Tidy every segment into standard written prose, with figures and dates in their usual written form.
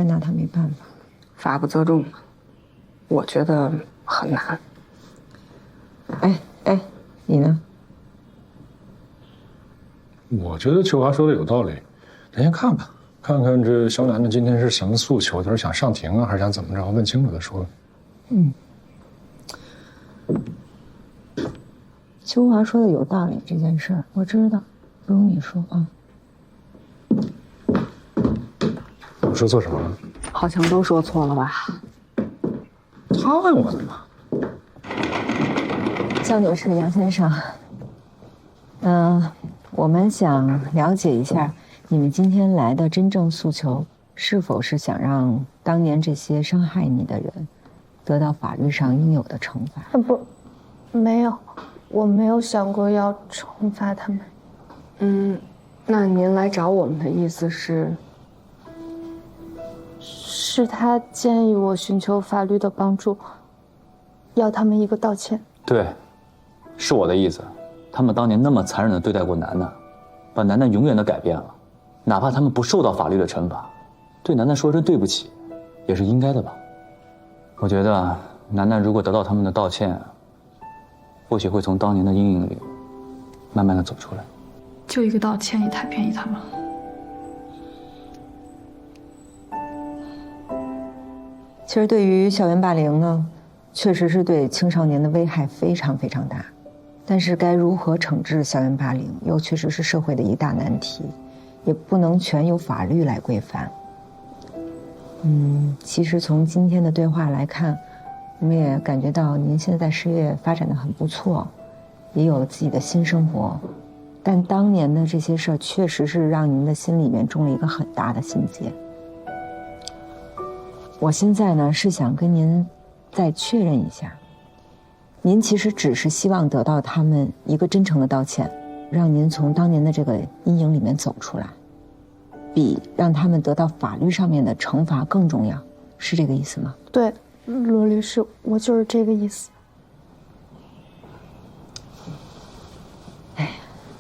拿他没办法。法不责众，我觉得很难。哎，你呢？我觉得秋华说的有道理，咱先看吧，看看这肖楠楠今天是什么诉求，他是想上庭啊，还是想怎么着？问清楚再说。秋华说的有道理，这件事儿我知道，不用你说啊。我说错什么了？好像都说错了吧？他问我的嘛。肖女士、杨先生，我们想了解一下你们今天来的真正诉求，是否是想让当年这些伤害你的人得到法律上应有的惩罚？不，没有，我没有想过要惩罚他们。那您来找我们的意思是？是他建议我寻求法律的帮助，要他们一个道歉。对，是我的意思。他们当年那么残忍地对待过楠楠，把楠楠永远地改变了。哪怕他们不受到法律的惩罚，对楠楠说声对不起，也是应该的吧？我觉得楠楠如果得到他们的道歉，或许会从当年的阴影里慢慢地走出来。就一个道歉也太便宜他们了。其实对于校园霸凌呢，确实是对青少年的危害非常非常大，但是该如何惩治校园霸凌，又确实是社会的一大难题，也不能全由法律来规范。其实从今天的对话来看，我们也感觉到您现在事业发展得很不错，也有了自己的新生活，但当年的这些事儿确实是让您的心里面种了一个很大的心结。我现在呢是想跟您再确认一下，您其实只是希望得到他们一个真诚的道歉，让您从当年的这个阴影里面走出来，比让他们得到法律上面的惩罚更重要，是这个意思吗？对，罗律师，我就是这个意思。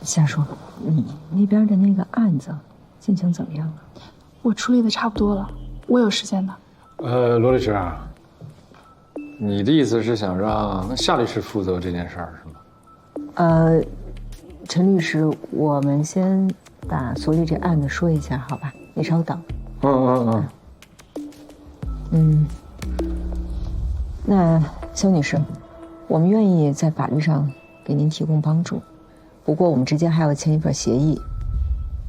夏叔，你那边的那个案子进行怎么样了？我处理的差不多了，我有时间的。罗律师啊，你的意思是想让夏律师负责这件事儿是吗？陈律师，我们先把所里这案子说一下，好吧？你稍等。那肖女士，我们愿意在法律上给您提供帮助，不过我们之间还要签一份协议。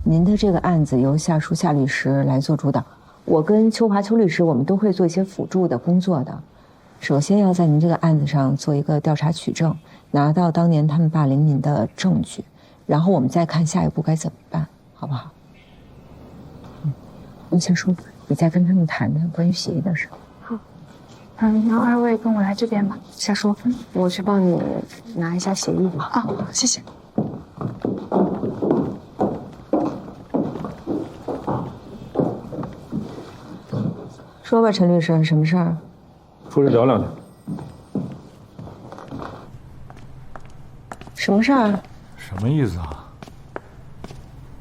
您的这个案子由夏叔夏律师来做主导，我跟邱华邱律师我们都会做一些辅助的工作的。首先要在您这个案子上做一个调查取证，拿到当年他们霸凌您的证据，然后我们再看下一步该怎么办，好不好？夏叔，你再跟他们谈谈关于协议的事。好。然后二位跟我来这边吧。夏叔，我去帮你拿一下协议吧。啊，谢谢。说吧，陈律师，什么事儿？出来聊两句。什么事儿？什么意思啊？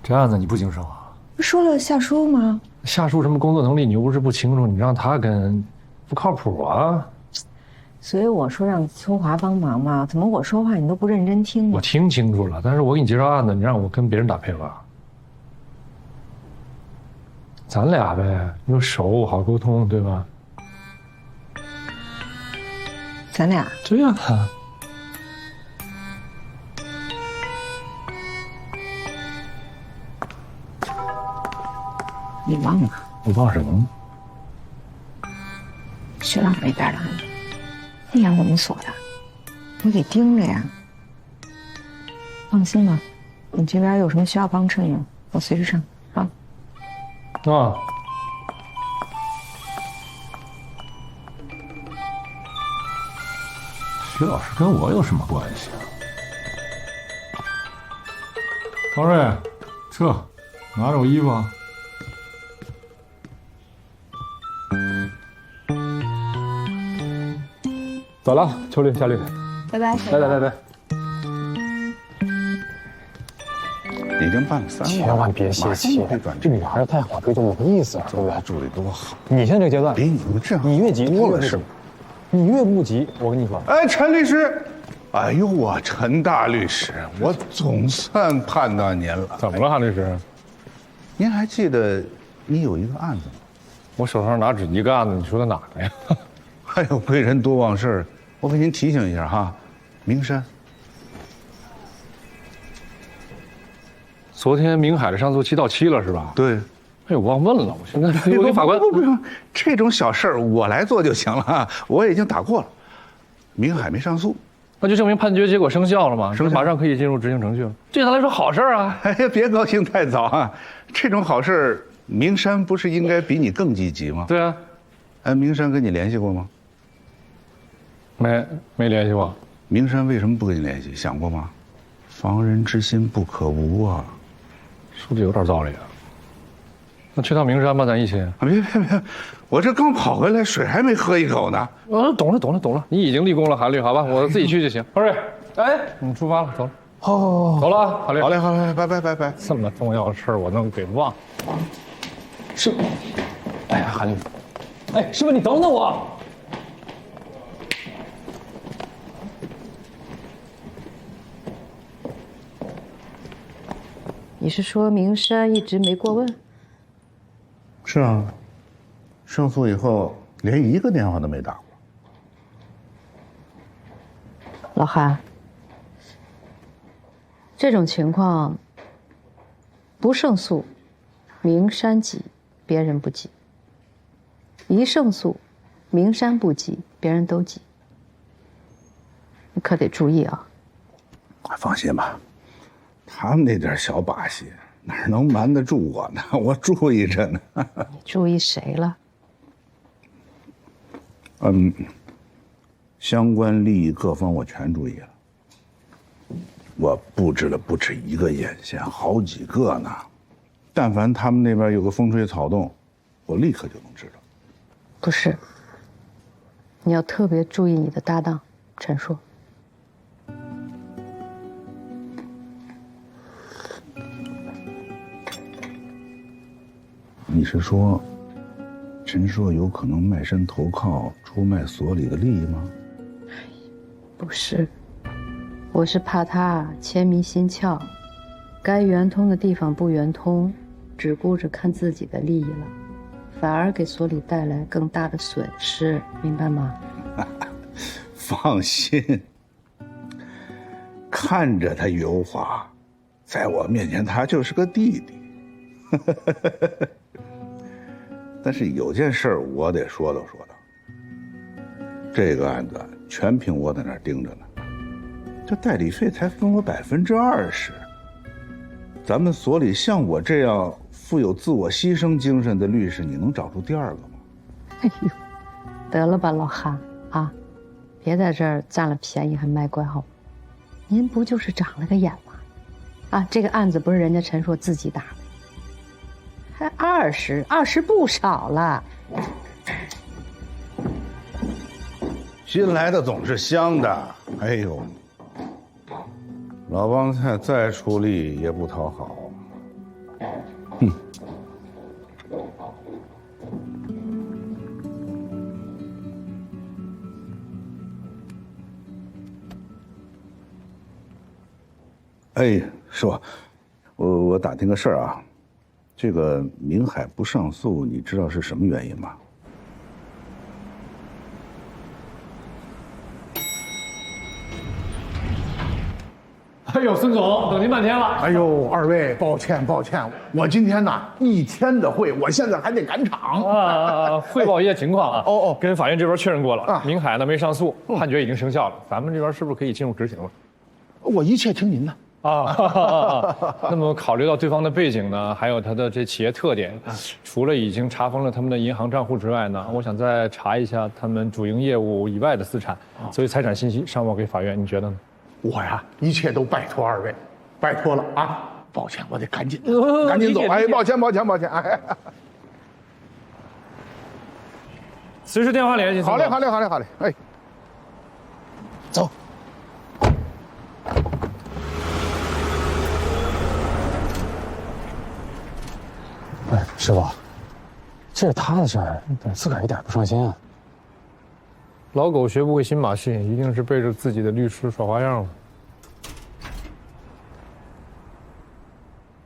这案子你不经手啊？不说了夏叔吗？夏叔什么工作能力你又不是不清楚，你让他跟，不靠谱啊。所以我说让秋华帮忙嘛，怎么我说话你都不认真听呢？我听清楚了，但是我给你介绍案子，你让我跟别人打配合。咱俩呗，又熟，好沟通，对吧？咱俩？对呀。你忘了？我忘什么了？学长那边的案子，那样我们所的，你给盯着呀。放心吧，你这边有什么需要帮衬的，我随时上啊。啊。徐老师跟我有什么关系啊？方瑞，撤，拿着我衣服啊。走了，秋律、夏律，拜拜。拜拜拜拜。你已经办了3万，千万别泄气，这女孩太好追就没意思了，对不对？助理多好，你现在这个阶段，比你们这样你越急多了是吗？你越不急，我跟你说，哎，陈律师，哎呦我陈大律师，我总算盼到您了。怎么了，韩律师？您还记得你有一个案子吗？我手上哪止一个案子？你说的哪个呀？哎呦，贵人多忘事儿，我给您提醒一下哈，明山。昨天明海的上诉期到期了是吧？对。哎，我忘问了，我现在我给法官不用，这种小事儿我来做就行了，我已经打过了，明海没上诉，那就证明判决结果生效了嘛，生效马上可以进入执行程序了。对他来说好事啊！哎呀，别高兴太早啊，这种好事儿，明山不是应该比你更积极吗？对啊，哎，明山跟你联系过吗？没联系过。明山为什么不跟你联系？想过吗？防人之心不可无啊，说的有点道理啊。那去趟名山吧，咱一起。啊，别，我这刚跑回来，水还没喝一口呢。懂了，你已经立功了，韩律，好吧，我自己去就行。二瑞，哎，我们出发了，走了。哦，走了啊，韩律。好嘞，拜。这么重要的事儿，我能给忘？是，哎呀，韩律，哎，师傅你等等我。你是说明山一直没过问？是啊，胜诉以后连一个电话都没打过。老韩，这种情况不胜诉，明山急，别人不急；一胜诉，明山不急，别人都急。你可得注意啊！放心吧，他们那点小把戏哪能瞒得住我呢？我注意着呢。你注意谁了？相关利益各方我全注意了。我布置了不止一个眼线，好几个呢。但凡他们那边有个风吹草动，我立刻就能知道。不是，你要特别注意你的搭档陈硕。你是说，陈硕有可能卖身投靠，出卖所里的利益吗？不是，我是怕他财迷心窍，该圆通的地方不圆通，只顾着看自己的利益了，反而给所里带来更大的损失，明白吗？放心，看着他油滑，在我面前他就是个弟弟。但是有件事我得说道，这个案子全凭我在那儿盯着呢，这代理费才分我20%，咱们所里像我这样富有自我牺牲精神的律师，你能找出第二个吗？哎呦，得了吧，老韩啊，别在这儿占了便宜还卖乖好吗？您不就是长了个眼吗？啊，这个案子不是人家陈硕自己打的。还20不少了。新来的总是香的。哎呦，老帮菜再出力也不讨好。哎，说，我打听个事儿啊。这个明海不上诉，你知道是什么原因吗？哎呦，孙总，等您半天了。哎呦，二位，抱歉，我今天呢1天的会，我现在还得赶场汇报一下情况啊。哦，跟法院这边确认过了，明海呢没上诉，判决已经生效了，咱们这边是不是可以进入执行了？我一切听您的。那么考虑到对方的背景呢，还有他的这企业特点，除了已经查封了他们的银行账户之外呢，我想再查一下他们主营业务以外的资产，所以财产信息上报给法院，你觉得呢？我呀，一切都拜托二位，拜托了啊！抱歉，我得赶紧走。哎，抱歉。哎，随时电话联系。好嘞。哎，走。师傅，这是他的事儿，自个儿一点不上心啊。老狗学不会新把戏，一定是背着自己的律师耍花样了。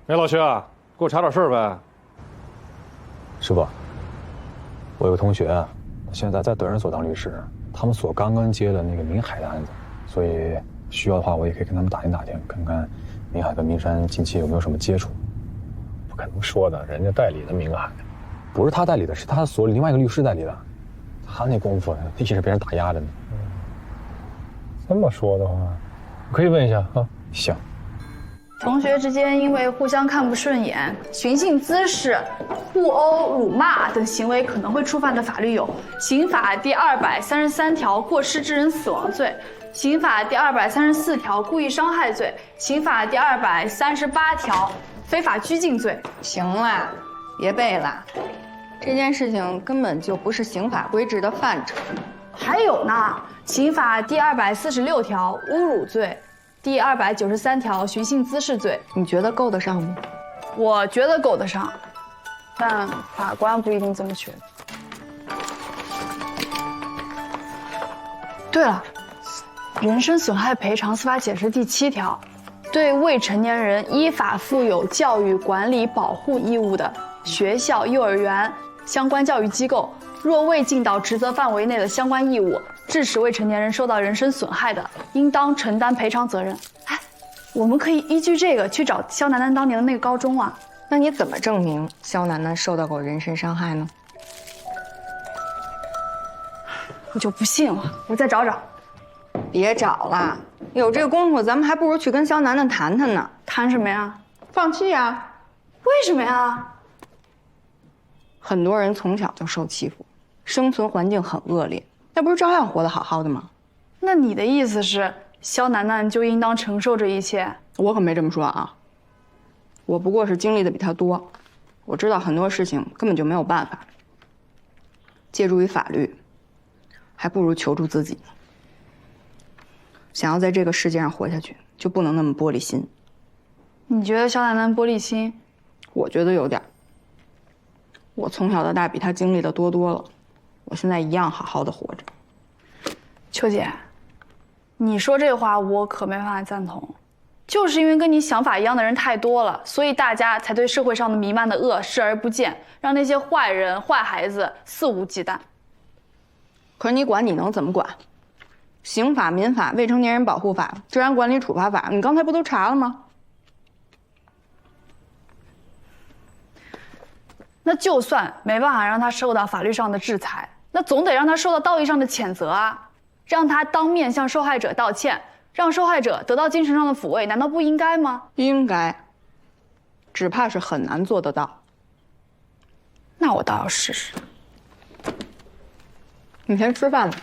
哎，老薛，给我查点事儿呗。师傅，我有个同学，现在在德仁所当律师，他们所刚刚接了那个明海的案子，所以需要的话，我也可以跟他们打听打听，看看明海跟明山近期有没有什么接触。不可能说的，人家代理的明海，不是他代理的，是他所另外一个律师代理的。他那功夫一直被人打压着呢。这么说的话，我可以问一下啊。行。同学之间因为互相看不顺眼、寻衅滋事、互殴、辱骂等行为可能会触犯的法律有：刑法第233条过失致人死亡罪，刑法第234条故意伤害罪，刑法第238条非法拘禁罪。行了，别背了，这件事情根本就不是刑法规制的范畴。还有呢，刑法第246条侮辱罪，第293条寻衅滋事罪。你觉得够得上吗？我觉得够得上，但法官不一定这么觉得。对了，人身损害赔偿司法解释第7条，对未成年人依法负有教育、管理、保护义务的学校、幼儿园相关教育机构，若未尽到职责范围内的相关义务，致使未成年人受到人身损害的，应当承担赔偿责任。哎，我们可以依据这个去找肖楠楠当年的那个高中啊。那你怎么证明肖楠楠受到过人身伤害呢？我就不信了，我再找找。别找了，有这个功夫，咱们还不如去跟肖楠楠谈谈呢。谈什么呀？放弃呀？为什么呀？很多人从小就受欺负，生存环境很恶劣，那不是照样活得好好的吗？那你的意思是，肖楠楠就应当承受这一切？我可没这么说啊。我不过是经历的比他多，我知道很多事情根本就没有办法。借助于法律，还不如求助自己。想要在这个世界上活下去，就不能那么玻璃心。你觉得肖楠楠玻璃心？我觉得有点。我从小到大比他经历的多多了，我现在一样好好的活着。秋姐，你说这话我可没办法赞同。就是因为跟你想法一样的人太多了，所以大家才对社会上的弥漫的恶视而不见，让那些坏人、坏孩子肆无忌惮。可是你管你能怎么管？刑法、民法、未成年人保护法、治安管理处罚法，你刚才不都查了吗？那就算没办法让他受到法律上的制裁，那总得让他受到道义上的谴责啊，让他当面向受害者道歉，让受害者得到精神上的抚慰，难道不应该吗？应该，只怕是很难做得到。那我倒要试试。你先吃饭吧。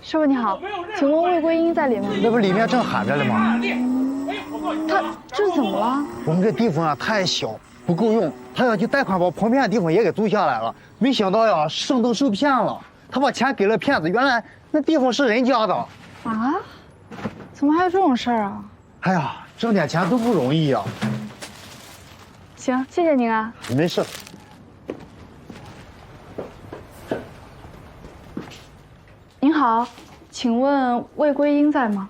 师傅你好，请问魏桂英在里吗？那不里面正喊着呢吗？他这怎么了？我们这地方啊太小，不够用，他要去贷款把旁边的地方也给租下来了。没想到呀，上当受骗了，他把钱给了骗子，原来那地方是人家的。啊？怎么还有这种事儿啊？哎呀，挣点钱都不容易呀。行，谢谢您啊。没事。您好，请问魏桂英在吗？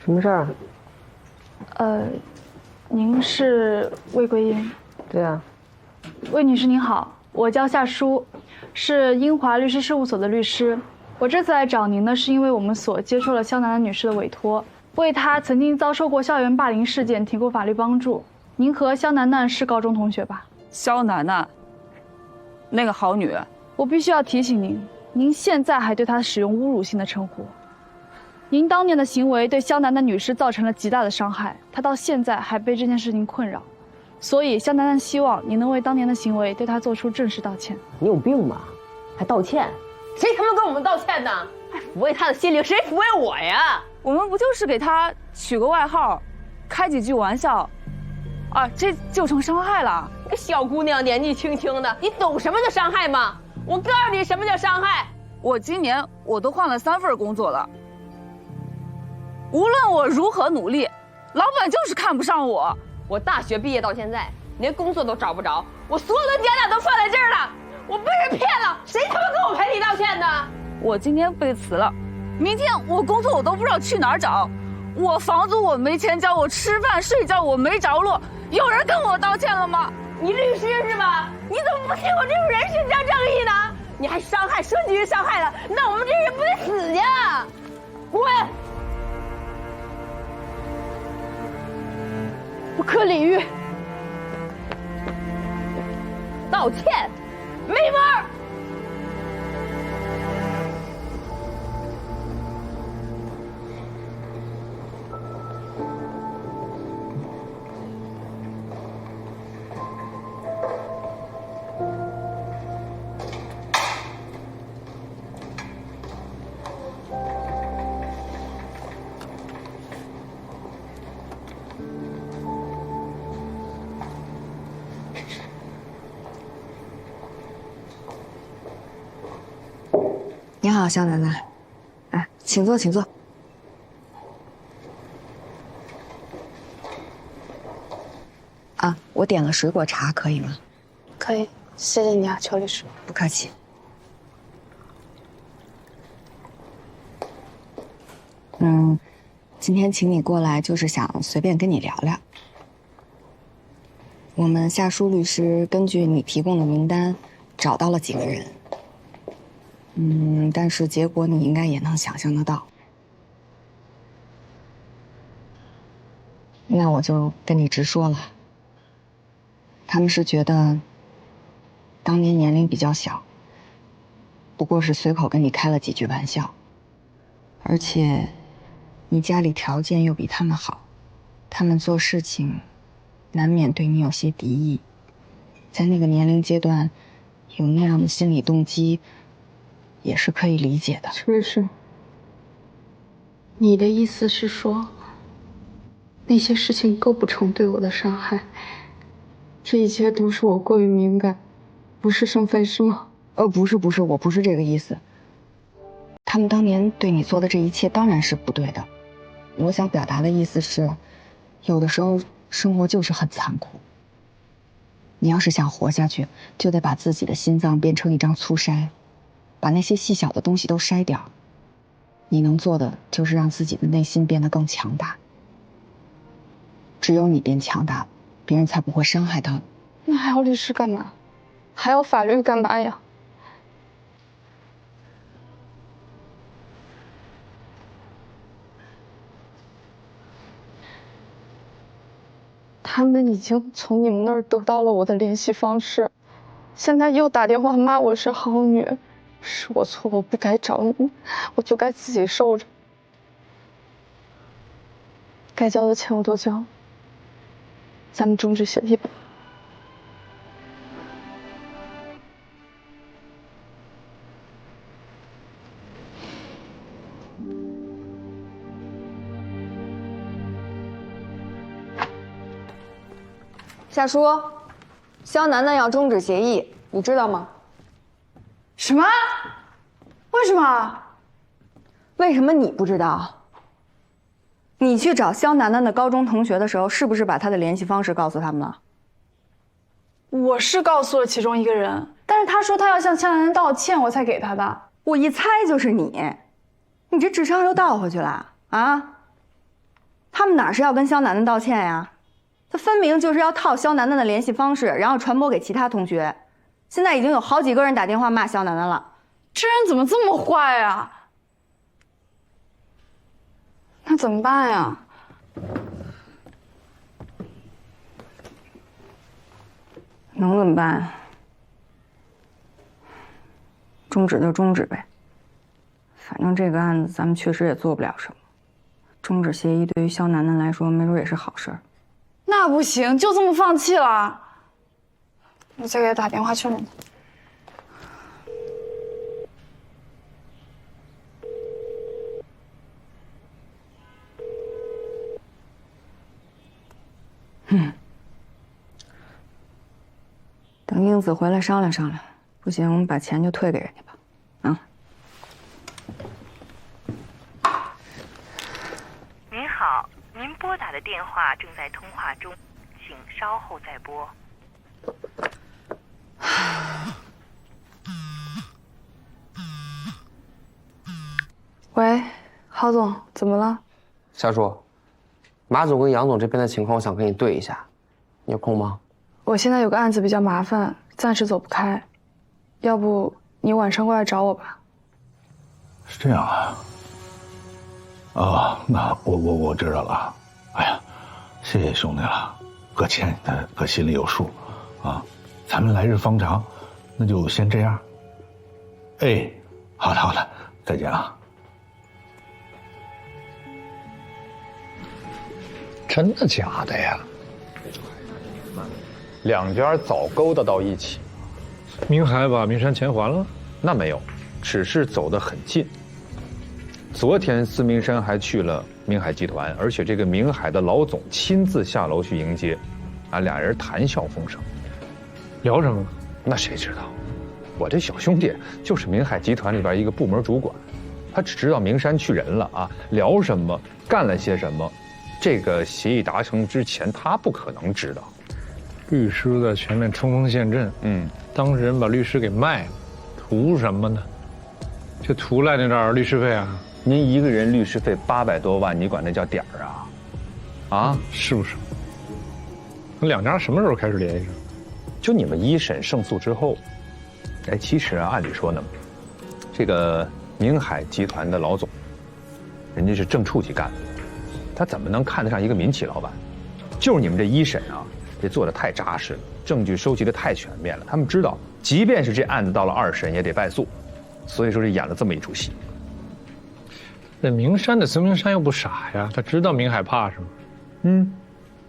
什么事儿啊？您是魏桂英？对啊。魏女士您好，我叫夏舒，是英华律师事务所的律师。我这次来找您呢，是因为我们所接受了肖楠楠女士的委托，为她曾经遭受过校园霸凌事件提供法律帮助。您和肖楠楠是高中同学吧？肖楠楠，那个好女，我必须要提醒您。您现在还对她使用侮辱性的称呼，您当年的行为对肖楠楠女士造成了极大的伤害，她到现在还被这件事情困扰，所以肖楠楠希望您能为当年的行为对她做出正式道歉。你有病吧？还道歉？谁他妈跟我们道歉呢？还抚慰她的心灵，谁抚慰我呀？我们不就是给她取个外号，开几句玩笑，啊，这就成伤害了？你个小姑娘，年纪轻轻的，你懂什么叫伤害吗？我告诉你什么叫伤害，我今年我都换了3份工作了，无论我如何努力，老板就是看不上我。我大学毕业到现在，连工作都找不着，我所有的爹俩都放在这儿了，我被人骗了，谁他妈跟我赔礼道歉的？我今天被辞了，明天我工作我都不知道去哪儿找，我房租我没钱交，我吃饭睡觉我没着落，有人跟我道歉了吗？你律师是吧？你怎么不替我这种人伸张正义呢？你还伤害，说几句伤害了，那我们这人不得死去？滚！不可理喻，道歉没门儿。你好，肖奶奶。哎，请坐，请坐。啊，我点了水果茶，可以吗？可以，谢谢你啊，邱律师。不客气。今天请你过来，就是想随便跟你聊聊。我们夏舒律师根据你提供的名单，找到了几个人。但是结果你应该也能想象得到。那我就跟你直说了，他们是觉得当年年龄比较小，不过是随口跟你开了几句玩笑，而且你家里条件又比他们好，他们做事情难免对你有些敌意，在那个年龄阶段有那样的心理动机也是可以理解的。邱律师，你的意思是说，那些事情构不成对我的伤害，这一切都是我过于敏感，不是生非是吗？不是，我不是这个意思。他们当年对你做的这一切当然是不对的。我想表达的意思是，有的时候生活就是很残酷。你要是想活下去，就得把自己的心脏变成一张粗筛，把那些细小的东西都筛掉。你能做的就是让自己的内心变得更强大。只有你变强大了，别人才不会伤害到你。那还要律师干嘛？还要法律干嘛呀？他们已经从你们那儿得到了我的联系方式，现在又打电话骂我是好女，是我错，我不该找你，我就该自己受着。该交的钱我都交了，咱们终止协议吧。夏舒，肖楠楠要终止协议，你知道吗？什么？为什么？为什么你不知道？你去找肖楠楠的高中同学的时候，是不是把她的联系方式告诉他们了？我是告诉了其中一个人，但是他说他要向肖楠楠道歉，我才给他的。我一猜就是你，你这智商又倒回去了啊！他们哪是要跟肖楠楠道歉呀？他分明就是要套肖楠楠的联系方式，然后传播给其他同学。现在已经有好几个人打电话骂肖楠楠了。这人怎么这么坏啊？那怎么办呀？能怎么办？终止就终止呗。反正这个案子咱们确实也做不了什么。终止协议对于肖楠楠来说，没准也是好事儿。那不行，就这么放弃了？我再给他打电话劝劝他。等英子回来商量商量，不行我们把钱就退给人家吧。啊。您拨打的电话正在通话中，请稍后再拨。喂，郝总，怎么了？夏叔，马总跟杨总这边的情况，我想跟你对一下，你有空吗？我现在有个案子比较麻烦，暂时走不开，要不你晚上过来找我吧。是这样啊。那我知道了。哎呀，谢谢兄弟了，搁钱哥心里有数，啊，咱们来日方长，那就先这样。哎，好的，再见啊。真的假的呀？两家早勾搭到一起。明海把明山钱还了？那没有，只是走得很近。昨天司明山还去了明海集团，而且这个明海的老总亲自下楼去迎接，俩人谈笑风生。聊什么？那谁知道？我这小兄弟就是明海集团里边一个部门主管，他只知道明山去人了啊，聊什么，干了些什么。这个协议达成之前，他不可能知道。律师在前面冲锋陷阵，当事人把律师给卖了，图什么呢？就图来那点律师费啊？您一个人律师费800多万，你管那叫点儿啊？是不是？那两家什么时候开始联系上？就你们一审胜诉之后。其实按理说呢，这个明海集团的老总，人家是正处级干的。他怎么能看得上一个民企老板？就是你们这一审啊，这做的太扎实了，证据收集的太全面了。他们知道，即便是这案子到了2审也得败诉，所以说是演了这么一出戏。那明山的孙明山又不傻呀，他知道明海怕什么。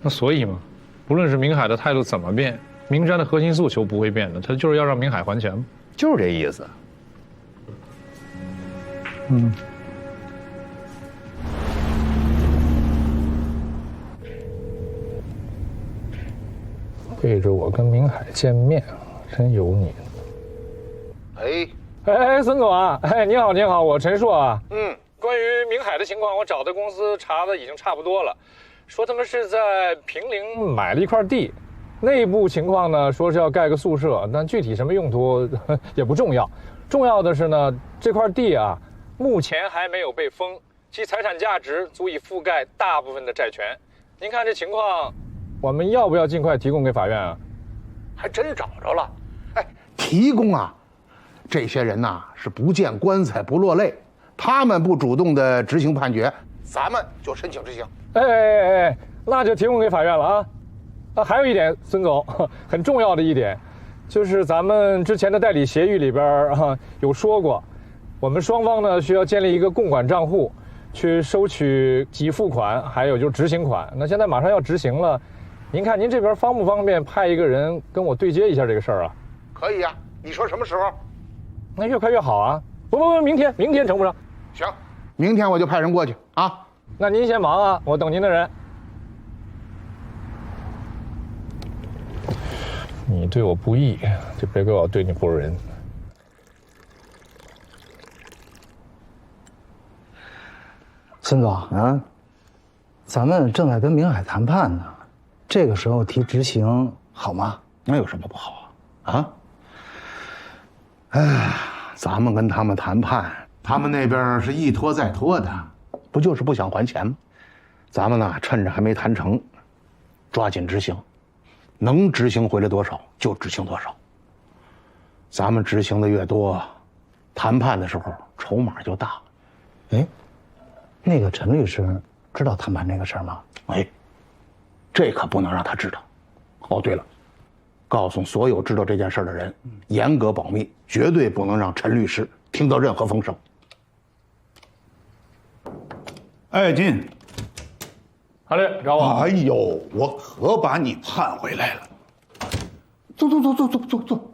那所以嘛，不论是明海的态度怎么变，明山的核心诉求不会变的，他就是要让明海还钱嘛，就是这意思。背着我跟明海见面，真有你。孙总啊，你好，我陈硕啊。关于明海的情况，我找的公司查的已经差不多了，说他们是在平陵买了一块地，内部情况呢说是要盖个宿舍，但具体什么用途也不重要，重要的是呢，这块地啊目前还没有被封，其财产价值足以覆盖大部分的债权。您看这情况，我们要不要尽快提供给法院啊？还真找着了。提供啊，这些人呐是不见棺材不落泪，他们不主动的执行判决，咱们就申请执行。那就提供给法院了啊！还有一点，孙总，很重要的一点，就是咱们之前的代理协议里边有说过，我们双方呢需要建立一个共管账户，去收取给付款，还有就是执行款。那现在马上要执行了，您看您这边方不方便派一个人跟我对接一下这个事儿啊？可以啊，你说什么时候？那越快越好啊！不，明天成不成？行，明天我就派人过去啊。那您先忙啊，我等您的人。你对我不义，就别怪我对你不如人。孙总咱们正在跟明海谈判呢，这个时候提执行好吗？那有什么不好啊？咱们跟他们谈判，他们那边是一拖再拖的，不就是不想还钱吗？咱们呢，趁着还没谈成，抓紧执行，能执行回来多少就执行多少。咱们执行的越多，谈判的时候筹码就大。那个陈律师知道谈判这个事儿吗？这可不能让他知道。哦，对了，告诉所有知道这件事的人，严格保密，绝对不能让陈律师听到任何风声。金，好嘞，找我。我可把你盼回来了。坐。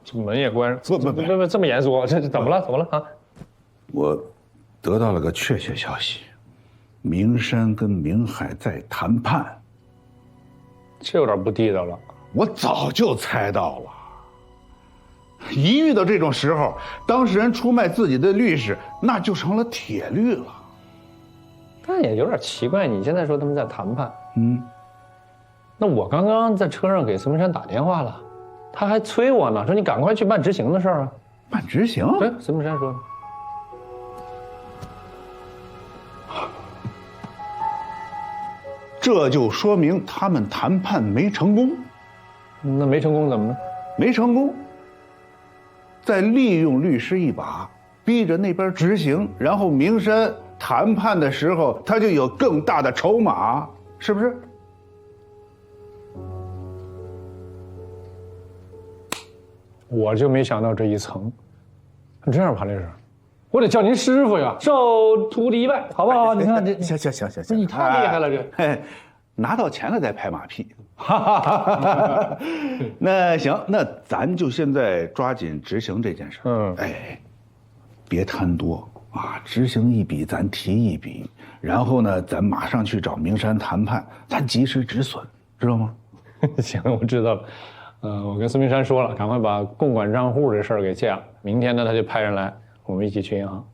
这门也关上。不，这么严肃，这怎么了啊？我得到了个确切消息，明山跟明海在谈判。这有点不地道了。我早就猜到了。一遇到这种时候，当事人出卖自己的律师，那就成了铁律了。但也有点奇怪，你现在说他们在谈判，那我刚刚在车上给孙明山打电话了，他还催我呢，说你赶快去办执行的事儿啊。办执行？对，孙明山说的。这就说明他们谈判没成功。那没成功怎么呢？没成功，再利用律师一把，逼着那边执行，然后明山谈判的时候，他就有更大的筹码，是不是？我就没想到这一层。这样，潘律师，我得叫您师傅呀，受徒弟一拜，好不好？你看这，行，你太厉害了，这。拿到钱了再拍马屁。那行，那咱就现在抓紧执行这件事。别贪多啊，执行一笔咱提一笔，然后呢，咱马上去找明山谈判，咱及时止损，知道吗？行，我知道了。我跟孙明山说了，赶快把共管账户这事儿给建了。明天呢，他就派人来，我们一起去银行。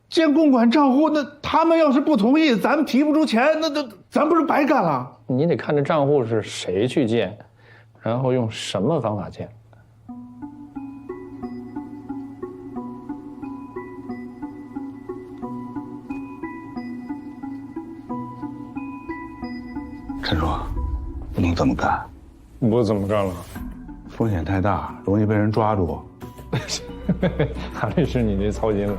建共管账户，那他们要是不同意，咱们提不出钱，那咱不是白干了？你得看这账户是谁去建，然后用什么方法建。陈叔，不能这么干。我怎么干了？风险太大，容易被人抓住。韩律师，你这操心了。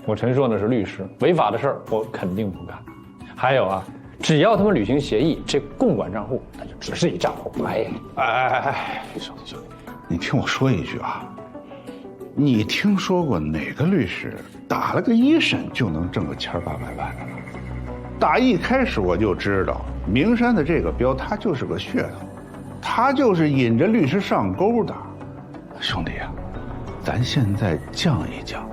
我陈硕呢是律师，违法的事儿我肯定不干。还有啊，只要他们履行协议，这共管账户那就只是一账户。兄弟，你听我说一句啊，你听说过哪个律师打了个一审就能挣个1800万？打一开始我就知道，明山的这个标他就是个噱头，他就是引着律师上钩的。兄弟啊，咱现在降一降。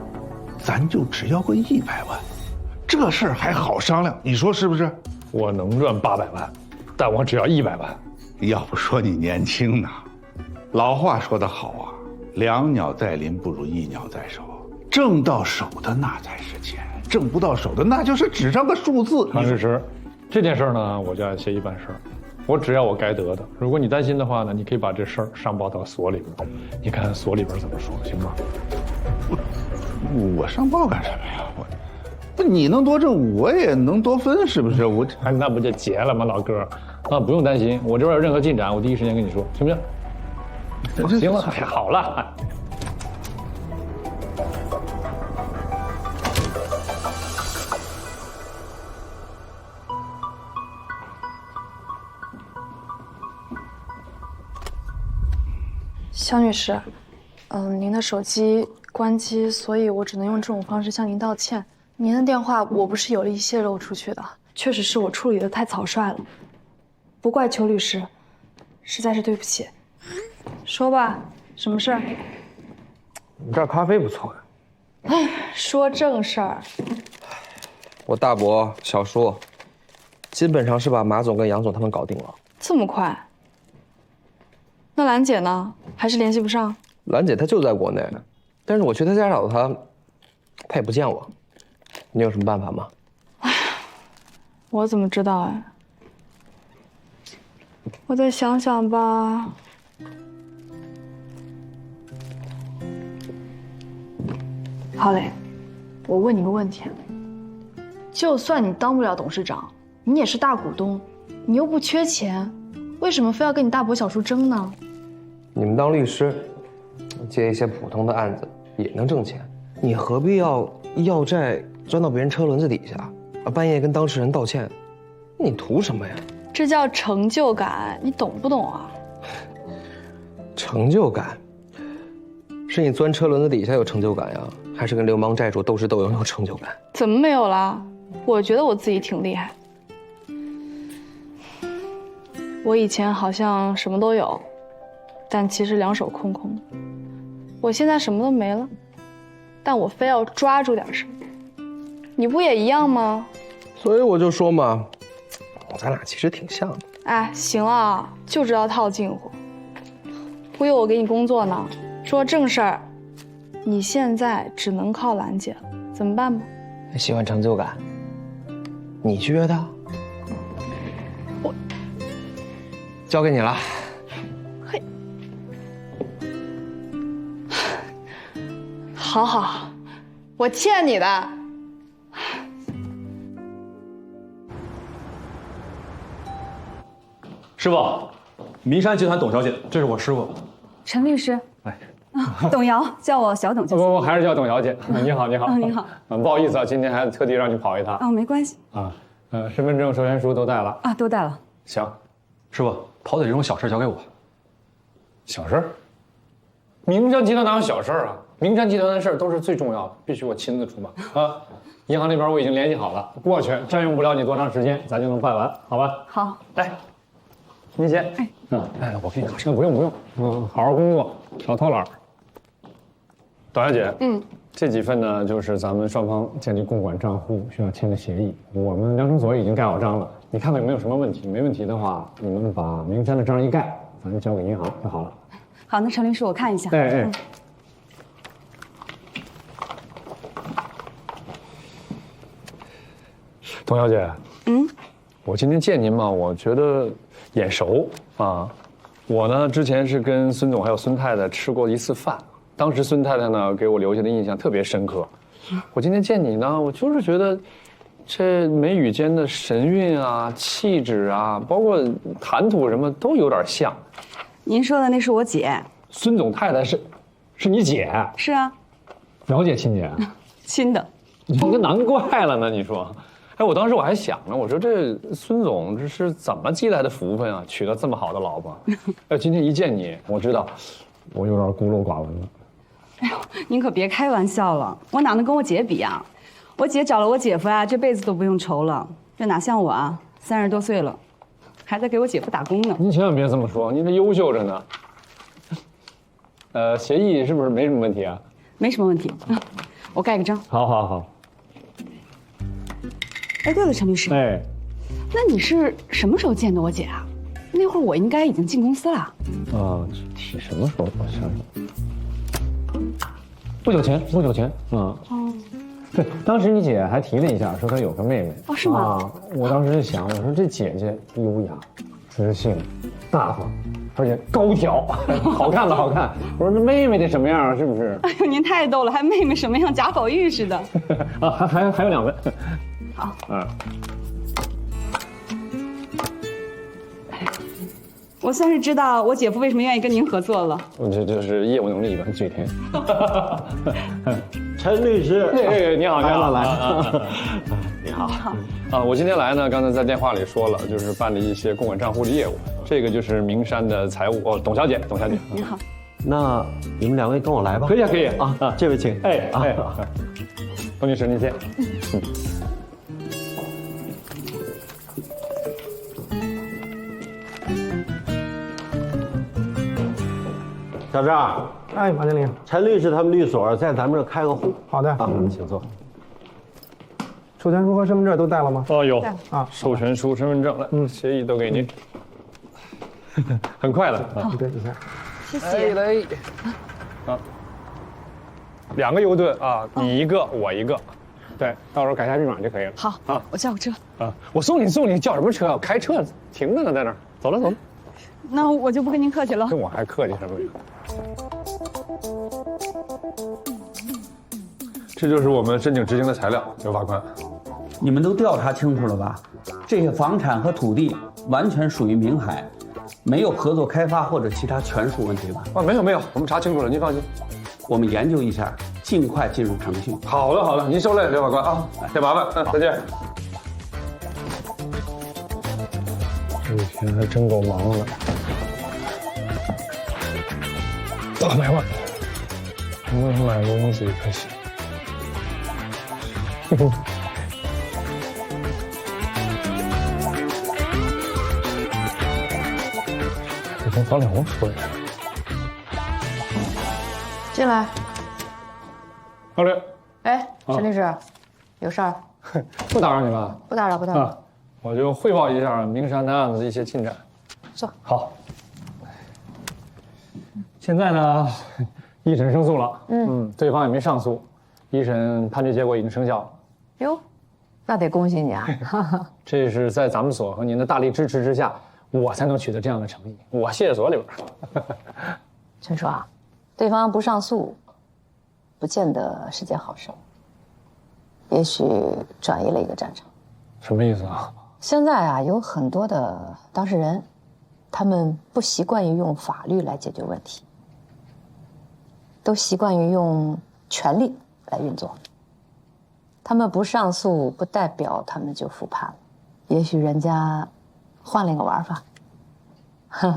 咱就只要个100万，这事儿还好商量，你说是不是？我能赚800万，但我只要100万。要不说你年轻呢，老话说得好啊，两鸟在林不如一鸟在手，挣到手的那才是钱，挣不到手的那就是纸上的数字。韩律师，这件事呢，我就按协议办事儿，我只要我该得的。如果你担心的话呢，你可以把这事儿上报到所里边，你看所里边怎么说，行吗？我上报干什么呀？不，你能多挣，我也能多分，是不是？那不就结了吗，老哥？那不用担心，我这边有任何进展，我第一时间跟你说，行不行？行了，好了。肖女士，您的手机关机，所以我只能用这种方式向您道歉。您的电话我不是有意泄露出去的，确实是我处理的太草率了，不怪邱律师，实在是对不起。说吧，什么事儿？你这咖啡不错呀。哎，说正事儿。我大伯小叔，基本上是把马总跟杨总他们搞定了。这么快？那兰姐呢？还是联系不上？兰姐她就在国内，但是我去她家找她，她也不见我。你有什么办法吗？哎，我怎么知道哎？我再想想吧。郝磊，我问你个问题，就算你当不了董事长，你也是大股东，你又不缺钱，为什么非要跟你大伯小叔争呢？你们当律师，接一些普通的案子也能挣钱，你何必要债钻到别人车轮子底下，半夜跟当事人道歉？你图什么呀？这叫成就感，你懂不懂啊？成就感？是你钻车轮子底下有成就感呀，还是跟流氓债主斗智斗勇有成就感？怎么没有啦？我觉得我自己挺厉害。我以前好像什么都有，但其实两手空空。我现在什么都没了，但我非要抓住点什么。你不也一样吗？所以我就说嘛，咱俩其实挺像的。哎，行了，就知道套近乎。忽悠我给你工作呢。说正事儿，你现在只能靠兰姐了，怎么办吧？喜欢成就感，你去约他？我交给你了。嘿，好好，我欠你的。师傅，名山集团董小姐，这是我师傅。陈律师。哎。董瑶，叫我小董就行。不，还是叫董小姐。你好，你好。你好。不好意思啊，今天还特地让你跑一趟。没关系。身份证、授权书都带了。都带了。行，师傅，跑腿这种小事交给我。小事？名山集团哪有小事啊？名山集团的事都是最重要的，必须我亲自出马啊！银行那边我已经联系好了，过去占用不了你多长时间，咱就能办完，好吧？好。来，您先。我给你拿车，不用。好好工作，少偷懒。董小姐，这几份呢，就是咱们双方建立共管账户需要签的协议，我们量身所已经盖好章了，你看看有没有什么问题？没问题的话，你们把名山的章一盖，咱交给银行就好了。好，那陈律师，我看一下。董小姐，我今天见您嘛，我觉得眼熟啊。我呢，之前是跟孙总还有孙太太吃过一次饭。当时孙太太呢给我留下的印象特别深刻，我今天见你呢，我就是觉得这眉宇间的神韵啊、气质啊，包括谈吐什么都有点像。您说的那是我姐，孙总太太是你姐？是啊，表姐亲姐？亲的。你这难怪了呢，你说？哎，我当时我还想呢，我说这孙总这是怎么积来的福分啊，娶到这么好的老婆？哎，今天一见你，我知道我有点孤陋寡闻了。哎呦，您可别开玩笑了，我哪能跟我姐比啊？我姐找了我姐夫啊，这辈子都不用愁了。这哪像我啊，30多岁了，还在给我姐夫打工呢。您千万别这么说，您这优秀着呢。协议是不是没什么问题啊？没什么问题，我盖个章。好。哎，对了，陈律师，那你是什么时候见的我姐啊？那会儿我应该已经进公司了。具体什么时候？我想想。不久前，对，当时你姐还提了一下，说她有个妹妹。是吗？我当时就想，我说这姐姐优雅、知性、大方，而且高挑，好看。我说这妹妹得什么样，是不是？哎呦，您太逗了，还妹妹什么样，贾宝玉似的。还有2份。好。我算是知道我姐夫为什么愿意跟您合作了。这就是业务能力一般，嘴甜。陈律师，你好，来，你好。我今天来呢，刚才在电话里说了，就是办理一些共管账户的业务。这个就是名山的财务董小姐。你好。那你们2位跟我来吧。可以啊，这位请。董女士您先。小赵，马经理，陈律师他们律所在咱们这开个户。好的，请坐。授权书和身份证都带了吗？有授权书、身份证来，协议都给您，很快的。对一下，谢谢。来，2个油盾啊，你一个，我一个，对，到时候改下密码就可以了。好，我叫个车。我送你，叫什么车？我开车停着呢，在那儿。走了。那我就不跟您客气了。跟我还客气什么呀？这就是我们申请执行的材料，刘法官。你们都调查清楚了吧？这些房产和土地完全属于明海，没有合作开发或者其他权属问题吧？没有，我们查清楚了，您放心。我们研究一下，尽快进入程序。好的，您受累，刘法官啊，别麻烦，再见。这一天还真够忙的。800万，我买东西可行。这跟房两屋说一下。进来。好嘞。陈律师，有事儿？不打扰你吧？不打扰。我就汇报一下名山的案子的一些进展。坐。好。现在呢，一审胜诉了，对方也没上诉，一审判决结果已经生效了。哟，那得恭喜你啊！这是在咱们所和您的大力支持之下，我才能取得这样的成绩。我谢谢所里边。陈叔啊，对方不上诉，不见得是件好事。也许转移了一个战场。什么意思啊？现在啊，有很多的当事人，他们不习惯于用法律来解决问题，都习惯于用权力来运作。他们不上诉，不代表他们就复盘了。也许人家换了一个玩法，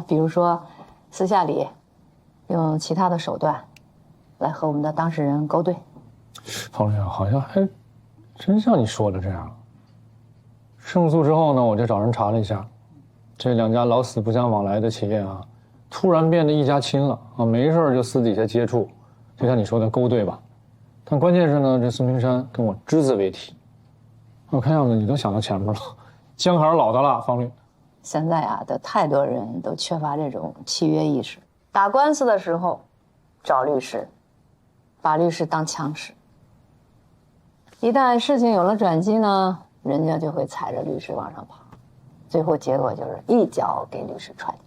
比如说私下里用其他的手段来和我们的当事人勾兑。方律师，好像还真像你说的这样。胜诉之后呢，我就找人查了一下，这两家老死不相往来的企业啊，突然变得一家亲了啊，没事就私底下接触，就像你说的勾兑吧。但关键是呢，这孙明山跟我只字未提。我看样子你都想到前面了，姜还是老的辣，方律。现在啊，的太多人都缺乏这种契约意识，打官司的时候找律师，把律师当枪使。一旦事情有了转机呢，人家就会踩着律师往上爬，最后结果就是一脚给律师踹底。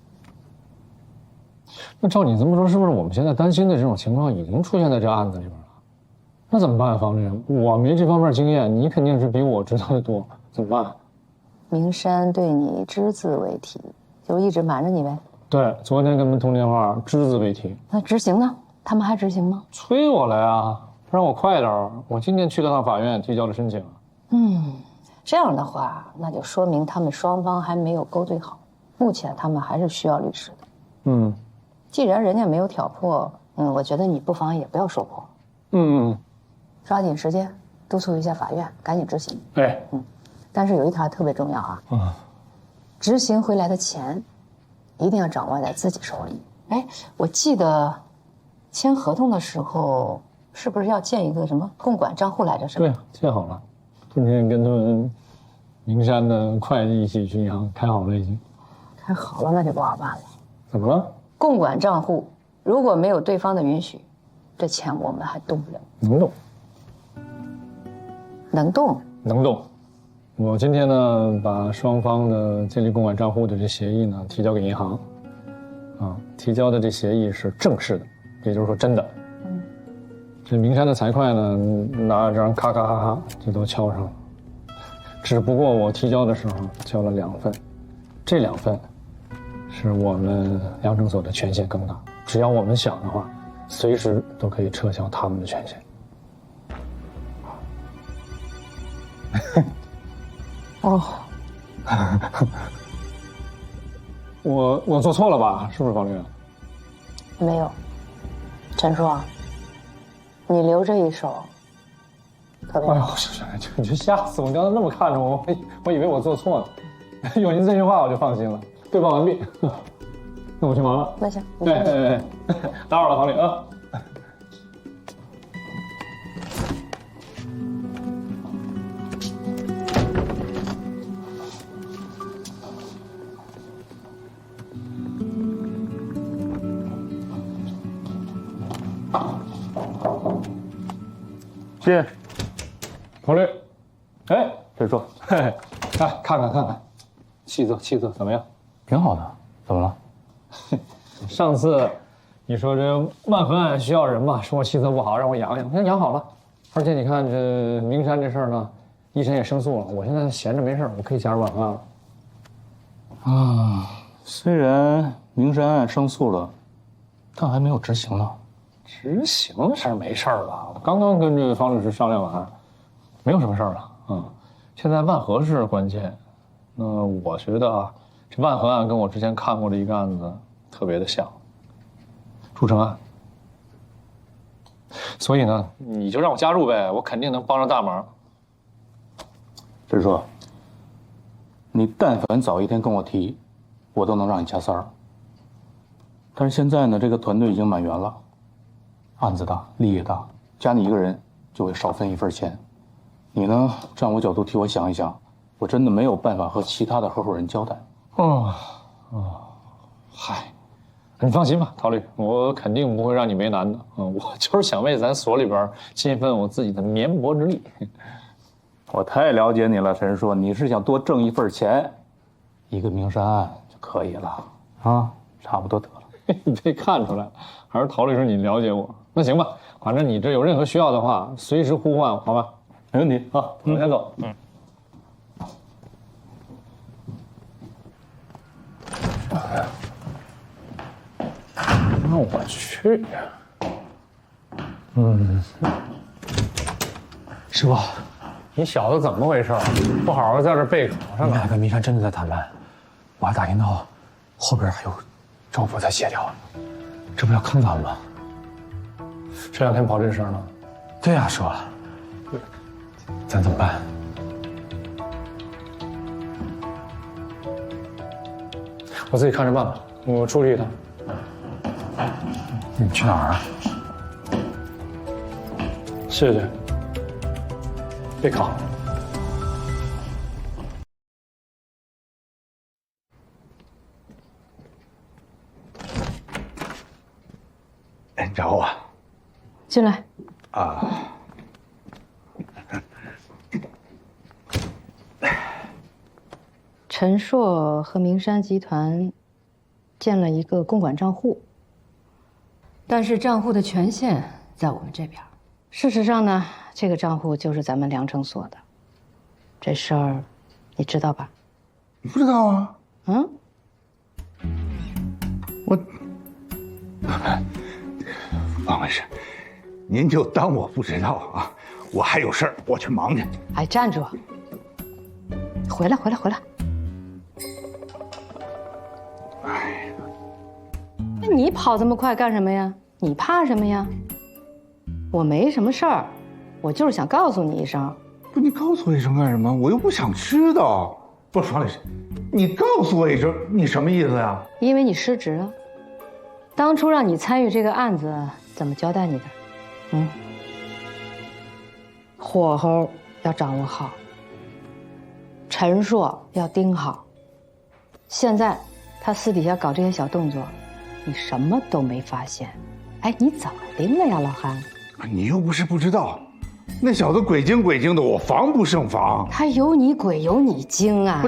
那照你这么说，是不是我们现在担心的这种情况已经出现在这案子里边了？那怎么办啊，方律师？我没这方面经验，你肯定是比我知道的多，怎么办？明山对你只字未提，就一直瞒着你呗。对，昨天跟他们通电话，只字未提。那执行呢？他们还执行吗？催我来啊，让我快点儿。我今天去了趟法院，提交了申请。这样的话，那就说明他们双方还没有勾兑好。目前他们还是需要律师的。既然人家没有挑破，我觉得你不妨也不要说破。抓紧时间督促一下法院，赶紧执行。但是有一条特别重要啊，执行回来的钱一定要掌握在自己手里。我记得签合同的时候是不是要建一个什么共管账户来着？是吧？对，建好了。今天跟他们名山的会计一起去银行开好了，已经开好了，那就不好办了。怎么了？共管账户如果没有对方的允许，这钱我们还动不了。能动。能动。能动。我今天呢，把双方的建立共管账户的这协议呢提交给银行，提交的这协议是正式的，也就是说真的。这名山的财会呢，拿着章咔咔咔咔就都敲上了。只不过我提交的时候交了2份，这2份是我们粮政所的权限更大，只要我们想的话，随时都可以撤销他们的权限。我做错了吧？是不是方律师？没有，陈叔，你留着一手，特别好。你就吓死我！你刚才那么看着我，我以为我做错了。有您这句话我就放心了。汇报完毕，那我去忙了。那行，打扰了，方律啊。谢，方律，陈叔，来看看，气色怎么样？挺好的，怎么了？上次你说这万和案需要人嘛，说我气色不好，让我养养，现在养好了。而且你看这名山这事儿呢，一审也胜诉了，我现在闲着没事，我可以加入万和案了。虽然名山案胜诉了，但还没有执行呢。执行的事儿没事儿吧？我刚刚跟这个方律师商量完，没有什么事儿了。现在万和是关键。我觉得啊，这万和案跟我之前看过的一个案子特别的像，筑城案。所以呢，你就让我加入呗，我肯定能帮上大忙。陈叔，你但凡早一天跟我提，我都能让你加3儿。但是现在呢，这个团队已经满员了。案子大，利益大，加你一个人就会少分1份钱。你呢，站我角度替我想一想，我真的没有办法和其他的合伙人交代。你放心吧，陶律，我肯定不会让你为难的。我就是想为咱所里边尽一份我自己的绵薄之力。我太了解你了，陈硕，你是想多挣一份钱，一个名山案就可以了啊，差不多得了。你被看出来了，还是陶律师你了解我？那行吧，反正你这有任何需要的话，随时呼唤我，好吧？没问题啊，我先走。那我去。师傅，你小子怎么回事？不好好在这备考上你看跟明山真的在谈判，我还打听到后边还有政府在协调，这不要坑咱们吗？这两天跑这声了。对呀，师傅，咱怎么办？我自己看着办吧，我出去一趟。你去哪儿啊？谢谢。备考。哎，你找我？进来。啊。陈硕和明山集团建了一个公管账户，但是账户的权限在我们这边。事实上呢，这个账户就是咱们良城所的。这事儿你知道吧？不知道啊。嗯？我，王律师，您就当我不知道啊。我还有事儿，我去忙去。哎，站住！回来，回来，回来！哎，那你跑这么快干什么呀？你怕什么呀？我没什么事儿，我就是想告诉你一声。不，你告诉我一声干什么？我又不想知道。不是，王律师，你告诉我一声，你什么意思呀？因为你失职了。当初让你参与这个案子，怎么交代你的？嗯？火候要掌握好，陈硕要盯好。现在他私底下搞这些小动作，你什么都没发现。哎，你怎么盯了呀，老韩？你又不是不知道，那小子鬼精鬼精的，我防不胜防。他有你鬼有你精啊！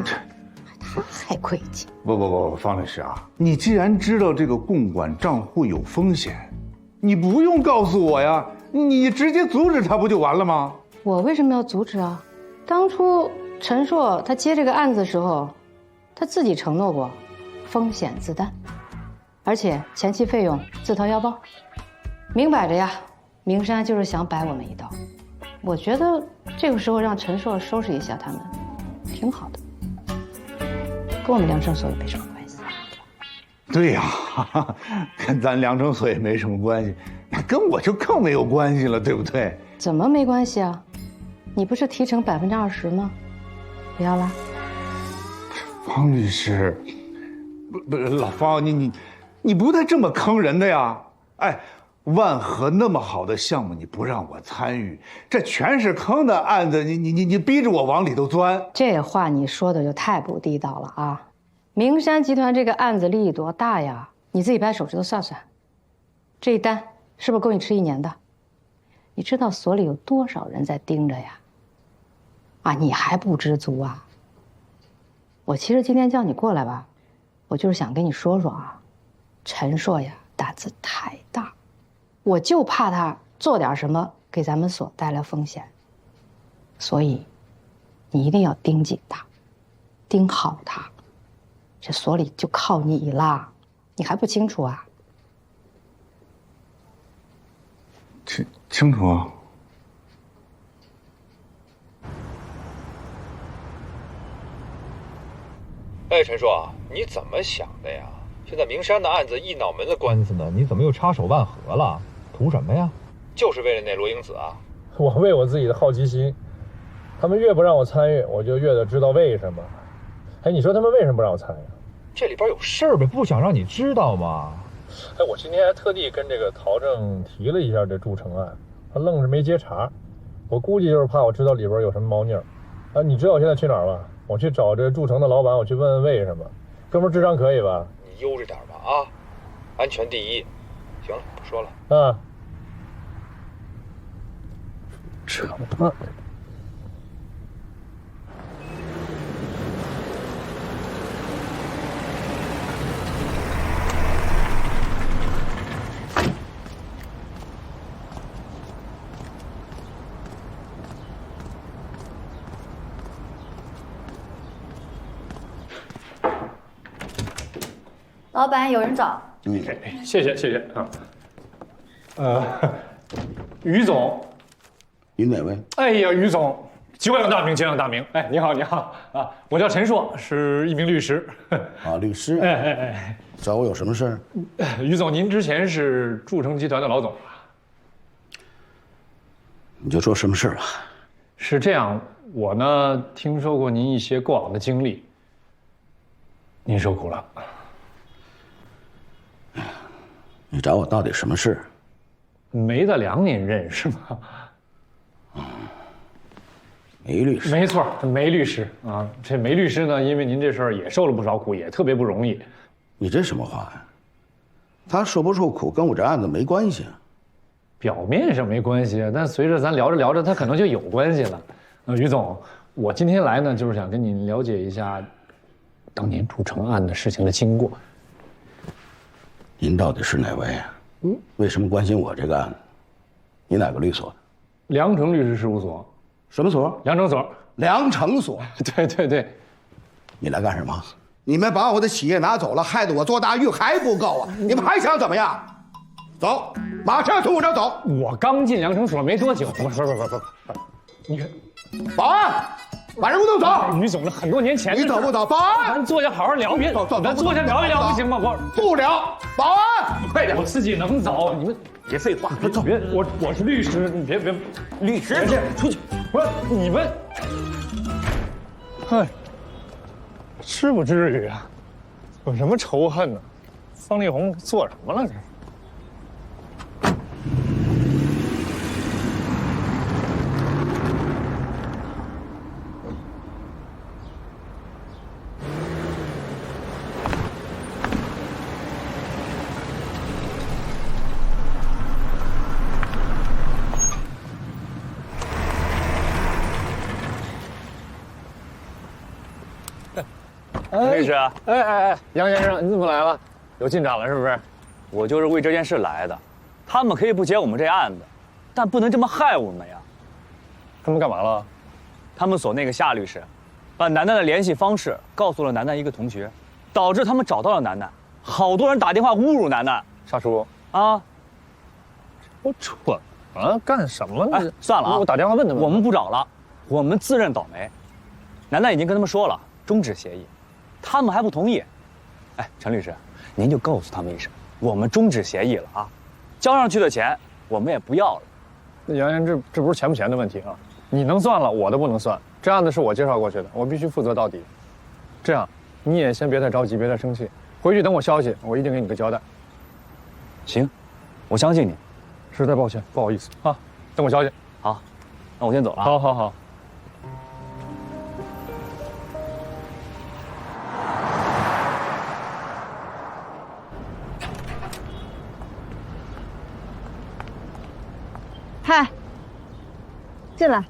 他还诡计。不，方律师啊，你既然知道这个共管账户有风险，你不用告诉我呀，你直接阻止他不就完了吗？我为什么要阻止啊？当初陈硕他接这个案子的时候，他自己承诺过，风险自担，而且前期费用自掏腰包，明摆着呀，明山就是想摆我们一道。我觉得这个时候让陈硕收拾一下他们，挺好的，跟我们良城所也没什么关系。对呀，跟咱良城所也没什么关系，那跟我就更没有关系了，对不对？怎么没关系啊？你不是提成20%吗？不要啦。方律师，不，老方，你不带这么坑人的呀！哎，万和那么好的项目你不让我参与，这全是坑的案子，你逼着我往里头钻。这话你说的就太不地道了啊！明山集团这个案子利益多大呀？你自己掰手指头算算，这一单是不是够你吃1年的？你知道所里有多少人在盯着呀？啊，你还不知足啊？我其实今天叫你过来吧，我就是想跟你说说啊，陈硕呀胆子太大，我就怕他做点什么给咱们所带来风险，所以你一定要盯紧他，盯好他，这所里就靠你啦，你还不清楚啊？清楚啊。哎，陈硕，你怎么想的呀？现在明山的案子一脑门子官司呢，你怎么又插手万和了？图什么呀？就是为了那罗英子啊？我为我自己的好奇心，他们越不让我参与，我就越得知道为什么。哎，你说他们为什么不让我参与？这里边有事儿呗，不想让你知道吗？哎，我今天还特地跟这个陶正提了一下这筑城案，他愣是没接茬。我估计就是怕我知道里边有什么猫腻儿。啊，你知道我现在去哪儿吗？我去找这筑城的老板，我去问问为什么。哥们儿智商可以吧？你悠着点吧啊，安全第一。行了，不说了。啊。扯淡。老板有人找。谢谢啊。于总，您哪位？哎呀，于总，久仰大名，久仰大名。哎，你好啊，我叫陈硕，是一名律师。啊，律师。哎，找我有什么事儿？于总，您之前是筑成集团的老总吧？你就说什么事吧。是这样，我呢听说过您一些过往的经历，您受苦了。你找我到底什么事？梅大良您认识吗？梅律师。没错，梅律师啊。这梅律师呢，因为您这事儿也受了不少苦，也特别不容易。你这什么话呀？他受不受苦跟我这案子没关系啊。表面上没关系，但随着咱聊着聊着，他可能就有关系了。于总，我今天来呢，就是想跟您了解一下当年筑成案的事情的经过。您到底是哪位啊？为什么关心我这个案子？你哪个律所的？良城律师事务所。什么所？良城所。良城所。对。你来干什么？你们把我的企业拿走了，害得我做大狱还不够啊！你们还想怎么样？走，马上从我这儿走。我刚进良城所没多久。不，你看，保安，把人给我弄走。于总，这很多年前你走不走？保安，咱坐下好好聊，别咱坐下聊一聊，不行吗？不聊。保安，快点，我自己能走。你们别废话，别走。别，我是律师，你别，律师出去。不是你们，嗨，是不至于啊，有什么仇恨呢？方力宏做什么了这是？律师，杨先生，你怎么来了？有进展了是不是？我就是为这件事来的。他们可以不接我们这案子，但不能这么害我们呀。他们干嘛了？他们所那个夏律师，把楠楠的联系方式告诉了楠楠一个同学，导致他们找到了楠楠。好多人打电话侮辱楠楠。沙叔啊，我蠢啊，干什么呢？算了啊，我打电话问他们。我们不找了，我们自认倒霉。楠楠已经跟他们说了终止协议，他们还不同意。哎，陈律师，您就告诉他们一声，我们终止协议了啊，交上去的钱我们也不要了。那杨言，这不是钱不钱的问题啊，你能算了，我的不能算。这案子是我介绍过去的，我必须负责到底。这样，你也先别太着急，别太生气，回去等我消息，我一定给你个交代。行，我相信你。实在抱歉，不好意思啊，等我消息。好，那我先走了。好。嗨，进来。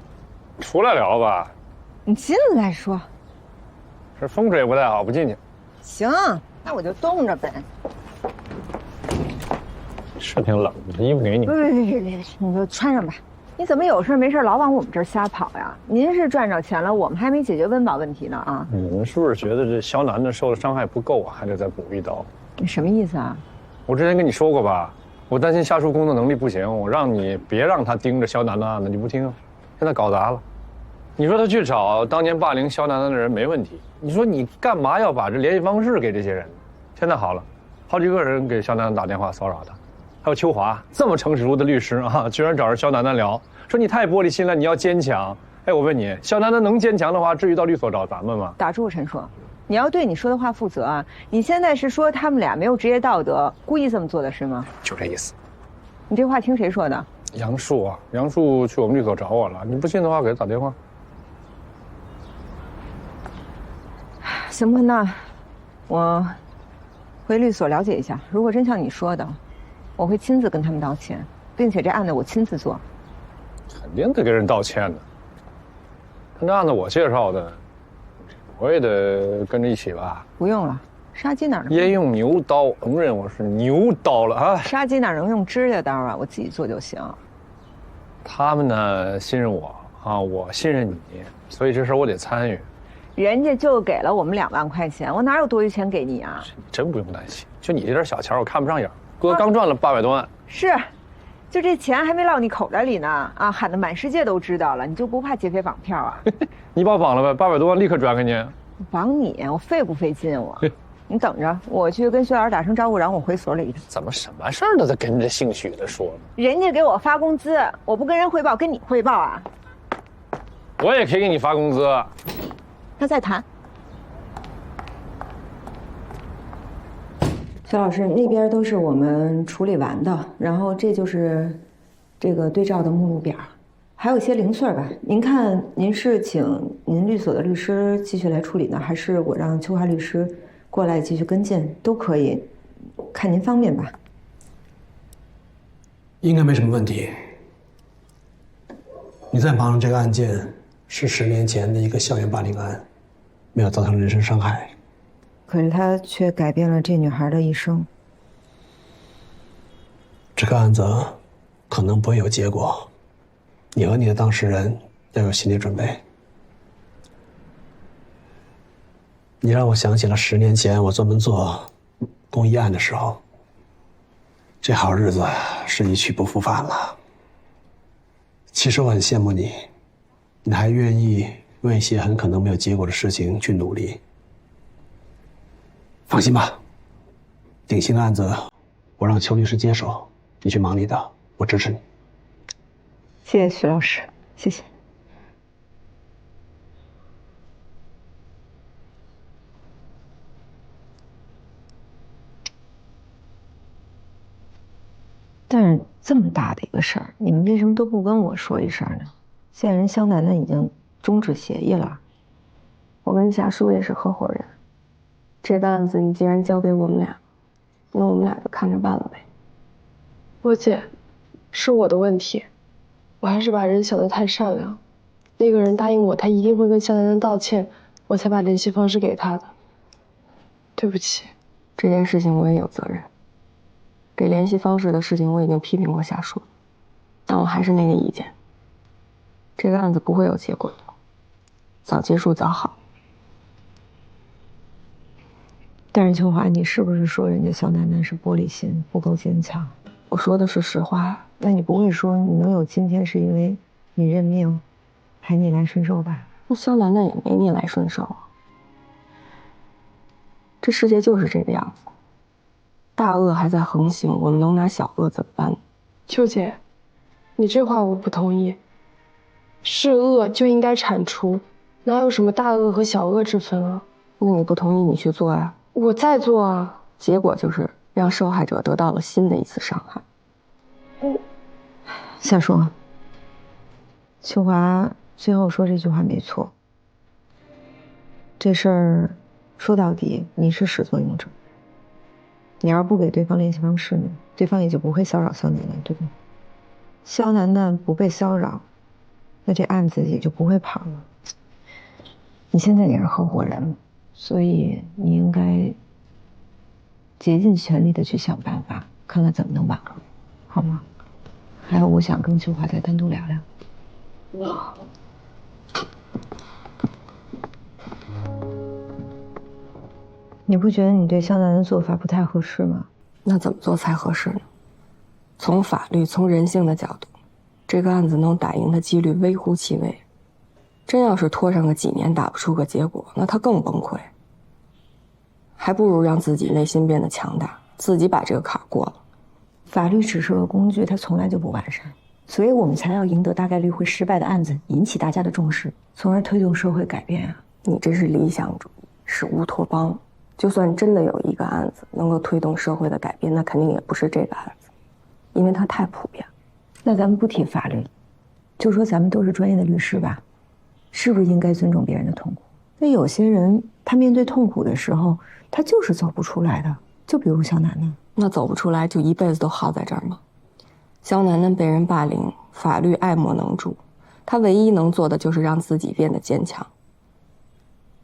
出来聊吧。你进来说。这风水不太好，不进去。行，那我就冻着呗。是挺冷的，衣服给你。别，你就穿上吧。你怎么有事没事老往我们这儿瞎跑呀？您是赚着钱了，我们还没解决温饱问题呢啊！你们是不是觉得这肖楠楠受的伤害不够啊，还得再补一刀？你什么意思啊？我之前跟你说过吧，我担心夏叔工作能力不行，我让你别让他盯着肖楠楠案子，你不听，现在搞砸了。你说他去找当年霸凌肖楠楠的人没问题，你说你干嘛要把这联系方式给这些人？现在好了，好几个人给肖楠楠打电话骚扰他。还有秋华这么成熟的律师啊，居然找着肖楠楠聊，说你太玻璃心了，你要坚强。哎，我问你，肖楠楠能坚强的话，至于到律所找咱们吗？打住，陈硕，你要对你说的话负责啊！你现在是说他们俩没有职业道德，故意这么做的是吗？就这意思。你这话听谁说的？杨树啊，杨树去我们律所找我了，你不信的话，给他打电话。行吧，那我回律所了解一下，如果真像你说的，我会亲自跟他们道歉，并且这案子我亲自做。肯定得给人道歉的。看这案子我介绍的，我也得跟着一起吧。不用了，杀鸡哪能也用牛刀，承认我是牛刀了啊！杀鸡哪能用指甲刀啊？我自己做就行。他们呢信任我啊，我信任你，所以这事我得参与。人家就给了我们2万块钱，我哪有多余钱给你啊？真不用担心，就你这点小钱，我看不上眼。哥刚赚了800多万。是，就这钱还没落你口袋里呢啊！喊得满世界都知道了，你就不怕劫匪绑票啊？你把我绑了呗，800多万立刻转给你。绑你？我费不费劲我？你等着，我去跟薛老师打声招呼，然后我回所里一趟。怎么什么事儿都得跟着姓许的说？人家给我发工资，我不跟人汇报，跟你汇报啊？我也可以给你发工资。那再谈。薛老师，那边都是我们处理完的，然后这就是这个对照的目录表，还有一些零碎吧。您看，您是请您律所的律师继续来处理呢，还是我让秋华律师过来继续跟进？都可以，看您方便吧。应该没什么问题。你在忙的这个案件是10年前的一个校园霸凌案，没有造成人身伤害。可是他却改变了这女孩的一生。这个案子可能不会有结果，你和你的当事人要有心理准备。你让我想起了10年前我专门做公益案的时候，这好日子是一去不复返了。其实我很羡慕你，你还愿意为一些很可能没有结果的事情去努力。放心吧，鼎新的案子我让邱律师接手，你去忙你的，我支持你。谢谢徐老师，谢谢。但是这么大的一个事儿，你们为什么都不跟我说一声呢？现在人肖楠楠已经终止协议了，我跟夏叔也是合伙人，这个案子你既然交给我们俩，那我们俩就看着办了呗。我姐，是我的问题，我还是把人想得太善良。那个人答应我，他一定会跟肖楠楠道歉，我才把联系方式给他的。对不起，这件事情我也有责任。给联系方式的事情我已经批评过夏叔，但我还是那个意见。这个案子不会有结果的，早结束早好。但是秋华，你是不是说人家肖楠楠是玻璃心，不够坚强？我说的是实话。那你不会说你能有今天是因为你认命，还逆来顺受吧？那肖楠楠也没逆来顺受啊。这世界就是这个样子，大恶还在横行，我们能拿小恶怎么办？秋姐，你这话我不同意。是恶就应该铲除，哪有什么大恶和小恶之分啊？那你不同意，你去做啊。我在做啊，结果就是让受害者得到了新的一次伤害。夏叔，秋华最后说这句话没错。这事儿说到底，你是始作俑者。你要不给对方联系方式呢，对方也就不会骚扰肖楠楠，对不对？肖楠楠不被骚扰，那这案子也就不会跑了。你现在也是合伙人，所以你应该竭尽全力的去想办法，看看怎么能挽回，好吗？还有，我想跟秋华再单独聊聊。你不觉得你对肖楠的做法不太合适吗？那怎么做才合适呢？从法律、从人性的角度，这个案子能打赢的几率微乎其微。真要是拖上个几年打不出个结果，那他更崩溃。还不如让自己内心变得强大，自己把这个坎过了。法律只是个工具，它从来就不完善，所以我们才要赢得大概率会失败的案子，引起大家的重视，从而推动社会改变啊！你这是理想主义，是乌托邦。就算真的有一个案子能够推动社会的改变，那肯定也不是这个案子，因为它太普遍。那咱们不提法律，就说咱们都是专业的律师吧，是不是应该尊重别人的痛苦？那有些人他面对痛苦的时候，他就是走不出来的，就比如肖楠楠。那走不出来就一辈子都耗在这儿吗？肖楠楠被人霸凌，法律爱莫能助，他唯一能做的就是让自己变得坚强。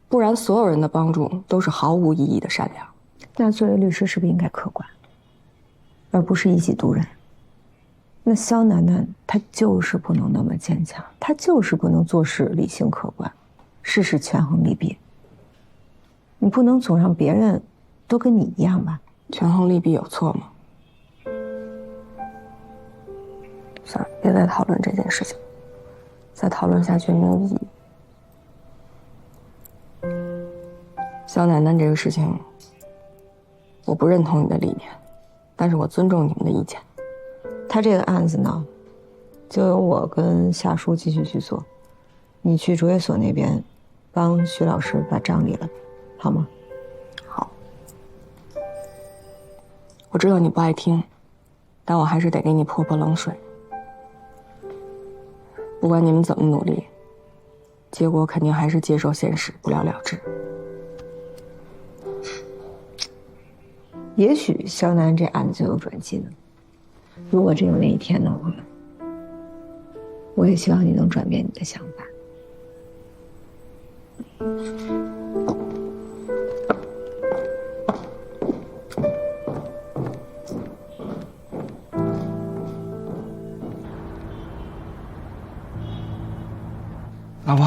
不然所有人的帮助都是毫无意义的善良。那作为律师是不是应该客观，而不是一己独人？那肖楠楠她就是不能那么坚强，她就是不能做事理性客观，事事权衡利弊。你不能总让别人都跟你一样吧？权衡利弊有错吗？算了，别再讨论这件事情，再讨论下去没有意义。肖楠楠这个事情，我不认同你的理念，但是我尊重你们的意见。他这个案子呢，就由我跟夏叔继续去做，你去卓越所那边帮徐老师把账理了，好吗？好。我知道你不爱听，但我还是得给你泼泼冷水。不管你们怎么努力，结果肯定还是接受现实，不了了之。也许肖楠这案子就有转机呢。如果真有那一天的话，我也希望你能转变你的想法。老婆，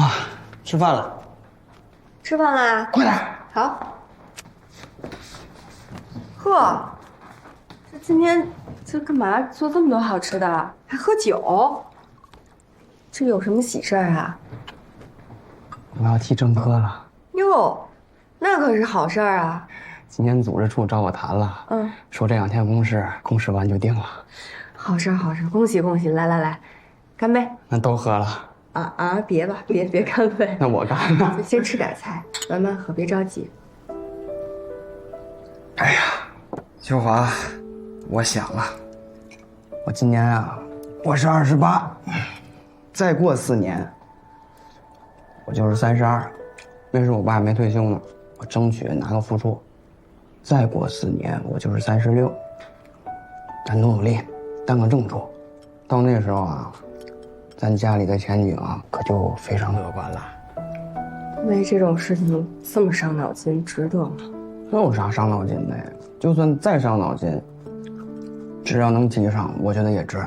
吃饭了。吃饭啦！快点。好。呵，这今天这干嘛做这么多好吃的？还喝酒？这有什么喜事儿啊？我要替郑哥了。哟，那可是好事儿啊！今天组织处找我谈了，说这2天公示完就定了。好事儿，好事儿，恭喜恭喜！来来来，干杯！那都喝了。别吧，别干杯。那我干了。就先吃点菜，慢慢喝，别着急。哎呀，秋华，我想了，我今年啊，我是28，再过4年，我就是32。那时我爸还没退休呢，我争取拿个副处。再过4年，我就是36。咱努力当个正处，到那时候啊，咱家里的前景啊，可就非常乐观了。为这种事情这么伤脑筋，值得吗？那有啥伤脑筋的呀？就算再伤脑筋，只要能提上，我觉得也值。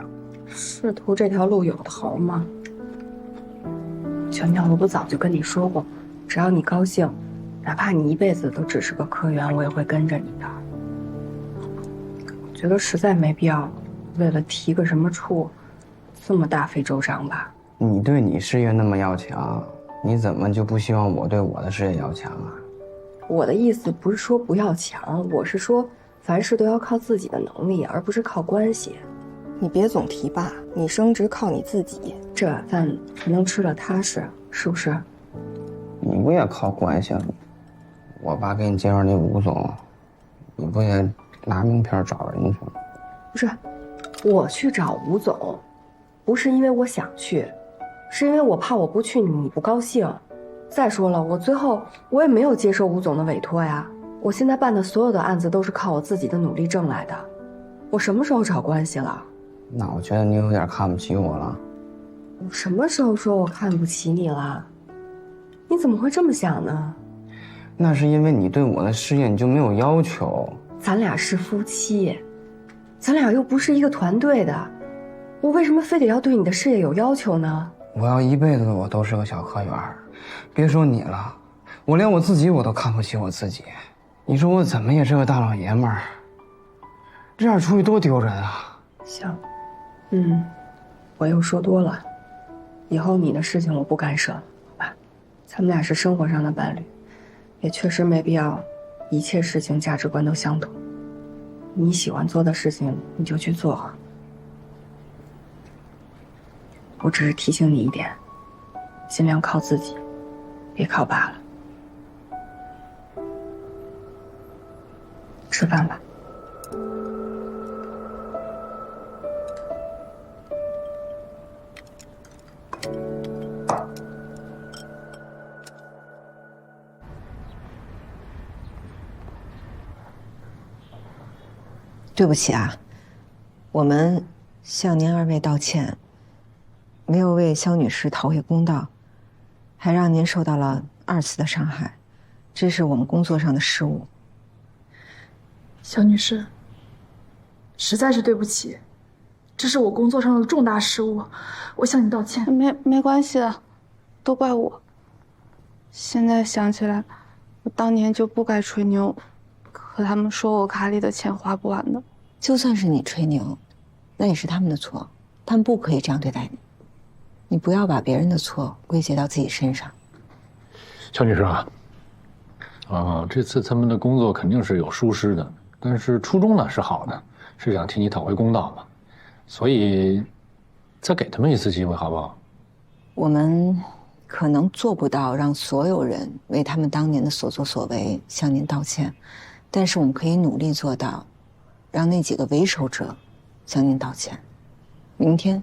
仕途这条路有头吗？全条我不早就跟你说过，只要你高兴，哪怕你一辈子都只是个科员，我也会跟着你的。我觉得实在没必要为了提个什么处，这么大费周章吧。你对你事业那么要强，你怎么就不希望我对我的事业要强啊？我的意思不是说不要强，我是说凡事都要靠自己的能力，而不是靠关系。你别总提拔，你升职靠你自己，这碗饭才能吃得踏实，是不是？你不也靠关系？我爸给你介绍那吴总，你不也拿名片找人去吗？不是，我去找吴总，不是因为我想去，是因为我怕我不去你不高兴。再说了，我最后我也没有接受吴总的委托呀。我现在办的所有的案子都是靠我自己的努力挣来的，我什么时候找关系了？那我觉得你有点看不起我了。我什么时候说我看不起你了？你怎么会这么想呢？那是因为你对我的事业你就没有要求。咱俩是夫妻，咱俩又不是一个团队的，我为什么非得要对你的事业有要求呢？我要一辈子我都是个小科员，别说你了，我连我自己我都看不起我自己。你说我怎么也是个大老爷们儿，这样出去多丢人啊！行，我又说多了，以后你的事情我不干涉了，好吧？咱们俩是生活上的伴侣，也确实没必要一切事情价值观都相同。你喜欢做的事情你就去做。我只是提醒你一点，尽量靠自己，别靠爸了。吃饭吧。对不起啊，我们向您2位道歉，没有为肖女士讨回公道，还让您受到了2次的伤害，这是我们工作上的失误。肖女士，实在是对不起，这是我工作上的重大失误，我向你道歉。没关系的，都怪我。现在想起来，我当年就不该吹牛，和他们说我卡里的钱花不完的。就算是你吹牛，那也是他们的错，他们不可以这样对待你。你不要把别人的错归结到自己身上。肖女士啊，这次他们的工作肯定是有疏失的，但是初衷呢是好的，是想替你讨回公道嘛，所以再给他们一次机会，好不好？我们可能做不到让所有人为他们当年的所作所为向您道歉，但是我们可以努力做到，让那几个为首者向您道歉。明天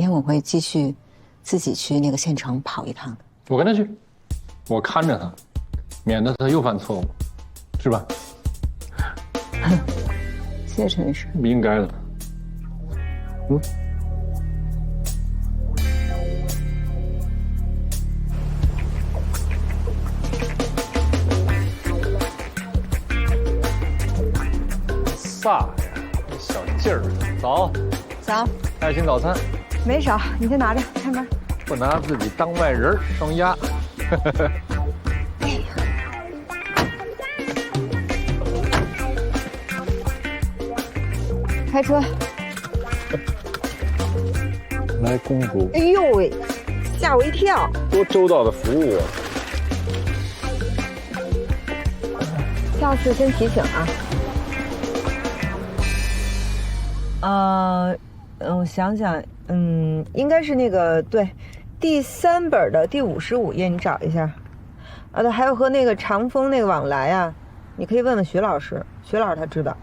我会继续自己去那个县城跑一趟的。我跟他去，我看着他，免得他又犯错误，是吧？谢谢陈律师。应该的。飒呀，这小劲儿！早，早，爱心早餐。没少，你先拿着，开门。不拿自己当外人，双压。开车。来，公主。哎呦喂，吓我一跳！多周到的服务啊！下次先提醒啊。我想想，应该是那个对，第3本的第55页，你找一下。对，还有和那个长风那个往来啊，你可以问问徐老师，徐老师他知道。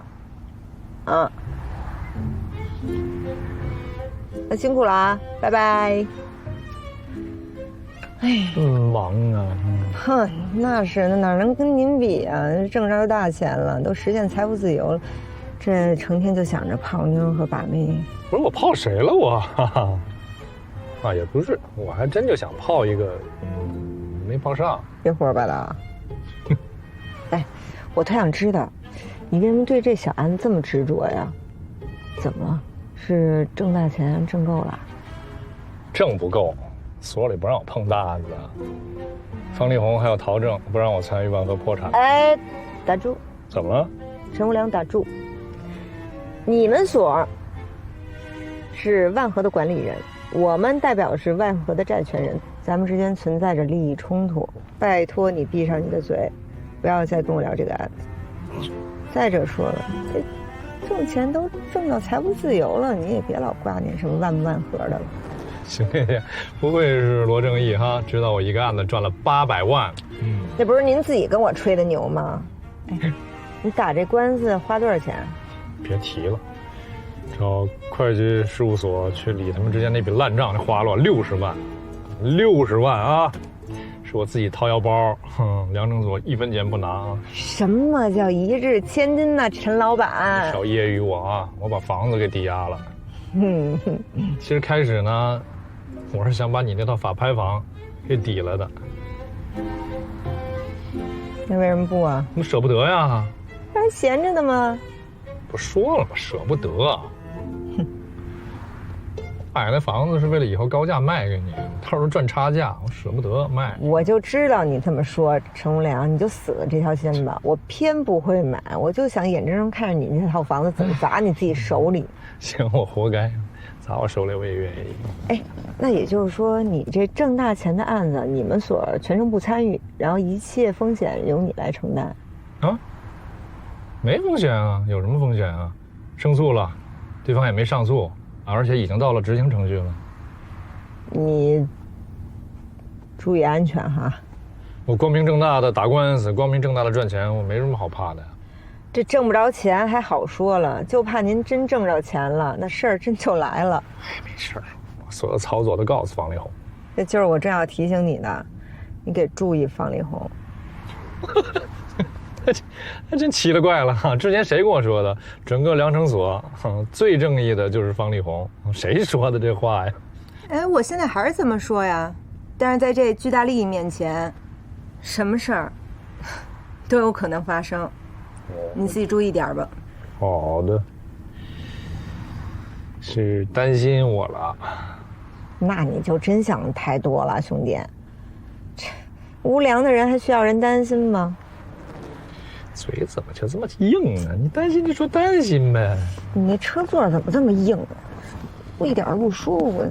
那辛苦了啊，拜拜。哎，忙啊。哼，那是，那哪能跟您比啊？挣着大钱了，都实现财富自由了，这成天就想着泡妞和把妹。不是我泡谁了我？啊，也不是，我还真就想泡一个，没泡上。别胡说八道。哎，我特想知道，你为什么对这小安这么执着呀？怎么了？是挣大钱挣够了？挣不够，所里不让我碰大案子。方力宏还有陶正不让我参与万和破产。哎，打住！怎么了？陈无良，打住！你们所是万和的管理人，我们代表是万和的债权人，咱们之间存在着利益冲突。拜托你闭上你的嘴，不要再跟我聊这个案子。再者说了，挣钱都挣到财务自由了，你也别老挂念什么万不万和的了。行，不愧是罗正义哈，知道我一个案子赚了800万。那不是您自己跟我吹的牛吗？哎，你打这官司花多少钱？别提了，找会计事务所去理他们之间那笔烂账，花了60万，60万啊！是我自己掏腰包，梁正所1分钱不拿啊！什么叫一日千金呢，陈老板？少揶揄我啊！我把房子给抵押了。其实开始呢，我是想把你那套法拍房给抵了的。那为什么不啊？我舍不得呀。不还闲着呢吗？不说了吗？舍不得。买那房子是为了以后高价卖给你，到时候赚差价，我舍不得卖。我就知道你这么说，陈无良，你就死了这条心吧。我偏不会买，我就想眼睁睁看着你那套房子怎么砸你自己手里。行，我活该，砸我手里我也愿意。哎，那也就是说，你这挣大钱的案子，你们所全程不参与，然后一切风险由你来承担。啊？没风险啊，有什么风险啊？胜诉了，对方也没上诉。而且已经到了执行程序了。你注意安全哈。我光明正大的打官司，光明正大的赚钱，我没什么好怕的呀。这挣不着钱还好说了，就怕您真挣着钱了，那事儿真就来了。哎，没事儿，我所有操作都告诉方力宏。这就是我正要提醒你的，你得注意方力宏。他真奇了怪了哈！之前谁跟我说的？整个量程所，最正义的就是方力宏。谁说的这话呀？哎，我现在还是这么说呀。但是在这巨大利益面前，什么事儿都有可能发生，你自己注意点吧。好的。是担心我了？那你就真想太多了，兄弟。无良的人还需要人担心吗？嘴怎么就这么硬呢？你担心就说担心呗。你那车座怎么这么硬啊？我一点儿不舒服。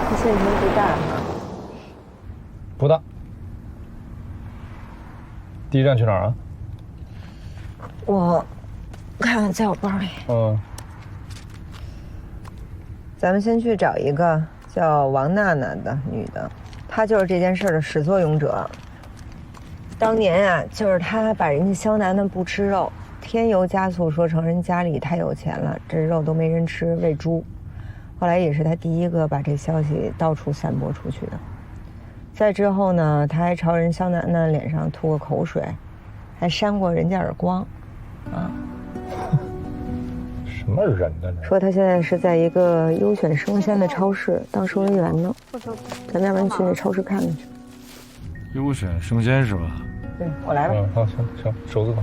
这线程不大哈。不大。第一站去哪儿啊？我看看在我包里。咱们先去找一个叫王娜娜的女的，她就是这件事的始作俑者。当年呀，就是她把人家肖楠楠不吃肉，添油加醋说成人家里太有钱了，这肉都没人吃，喂猪。后来也是她第一个把这消息到处散播出去的。再之后呢，她还朝人肖楠楠脸上吐过口水，还扇过人家耳光，啊。什么人呢？说他现在是在一个优选生鲜的超市当收银员呢。咱们要不然去那超市看看去。优选生鲜是吧？对，我来吧。好，行，手字头。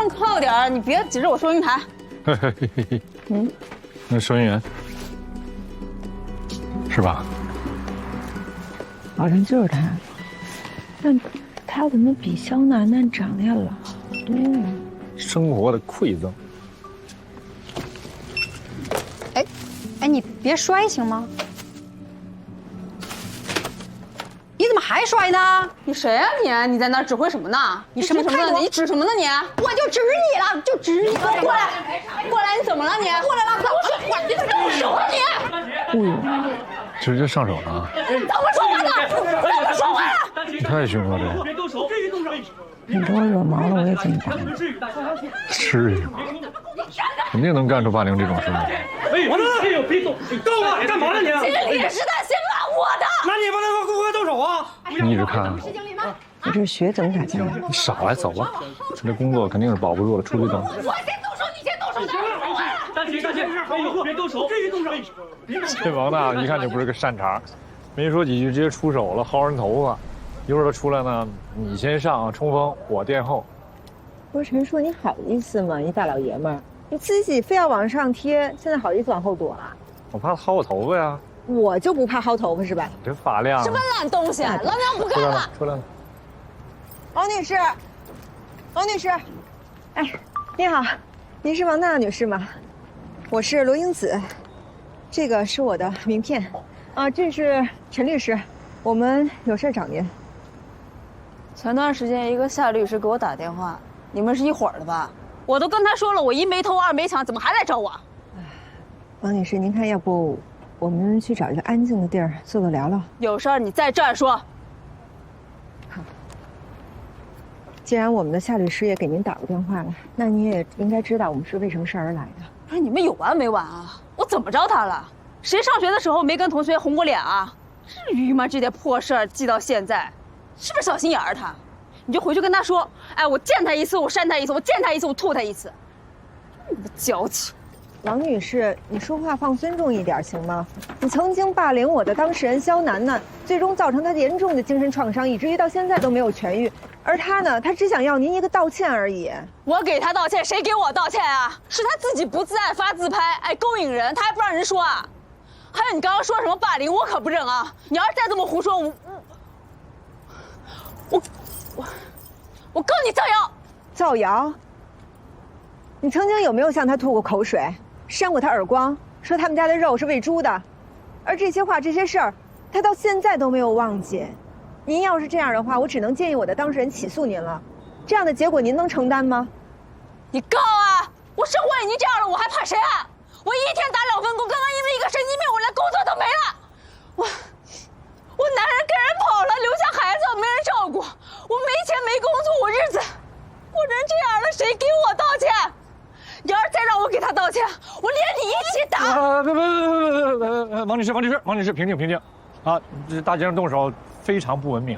靠点，你别指着我收银台。那收银员是吧？好像就是他，但他怎么比肖楠楠长得要老？生活的馈赠。哎，你别摔行吗？你怎么还摔呢？你谁呀你？你在那儿指挥什么呢？你什么态度？你指什么呢你？我就指你了，就指你。过来，你怎么了你？过来了，你怎么动手了你？直接上手了。怎么说话的？怎么说话的？你太凶了，这。你给我惹毛了，我也给你打。至于吗？肯定能干出霸凌这种事。我呢？别动！你告我干嘛呢你？经理是他先骂我的。那你不能和顾客动手啊！你一直看。我这学怎么打架？你少来，走吧。这工作肯定是保不住了，出去等。我先动手，你先动手。大姐，别动手！至于动手？这王大一看就不是个善茬，没说几句直接出手了，薅人头发。一会儿他出来呢，你先上冲锋，我殿后。不是陈叔，你好意思吗？你大老爷们儿，你自己非要往上贴，现在好意思往后躲啊？我怕他薅我头发呀。我就不怕薅头发是吧？真发亮！什么烂东西！老娘不干了！出来了。王女士，王女士，哎，你好，您是王娜女士吗？我是罗英子，这个是我的名片，啊，这是陈律师，我们有事找您。前段时间一个夏律师给我打电话，你们是一伙儿的吧？我都跟他说了，我一没偷二没抢，怎么还来找我？王女士，您看要不我们去找一个安静的地儿坐坐聊聊？有事儿你在这儿说。好。既然我们的夏律师也给您打过电话了，那你也应该知道我们是为什么事儿而来的。不是你们有完没完啊？我怎么着他了？谁上学的时候没跟同学红过脸啊？至于吗？这点破事儿记到现在，是不是小心眼儿他？你就回去跟他说，哎，我见他一次我扇他一次，我见他一次我吐他一次。这么矫情。王女士，你说话放尊重一点行吗？你曾经霸凌我的当事人肖楠楠，最终造成他严重的精神创伤，以至于到现在都没有痊愈。而他呢，他只想要您一个道歉而已。我给他道歉，谁给我道歉啊？是他自己不自爱发自拍，哎，勾引人，他还不让人说啊？还有你刚刚说什么霸凌，我可不认啊！你要是再这么胡说，我告你造谣！造谣？你曾经有没有向他吐过口水？扇过他耳光，说他们家的肉是喂猪的，而这些话这些事儿，他到现在都没有忘记。您要是这样的话，我只能建议我的当事人起诉您了。这样的结果您能承担吗？你告啊！我生活已经这样了，我还怕谁啊？我一天打2份工，刚刚因为一个神经病，我连工作都没了。我男人跟人跑了，留下孩子没人照顾，我没钱没工作，我日子过成这样了，谁给我道歉？你要是再让我给他道歉，我连你一起打！王女士，平静，啊，这大街上动手非常不文明。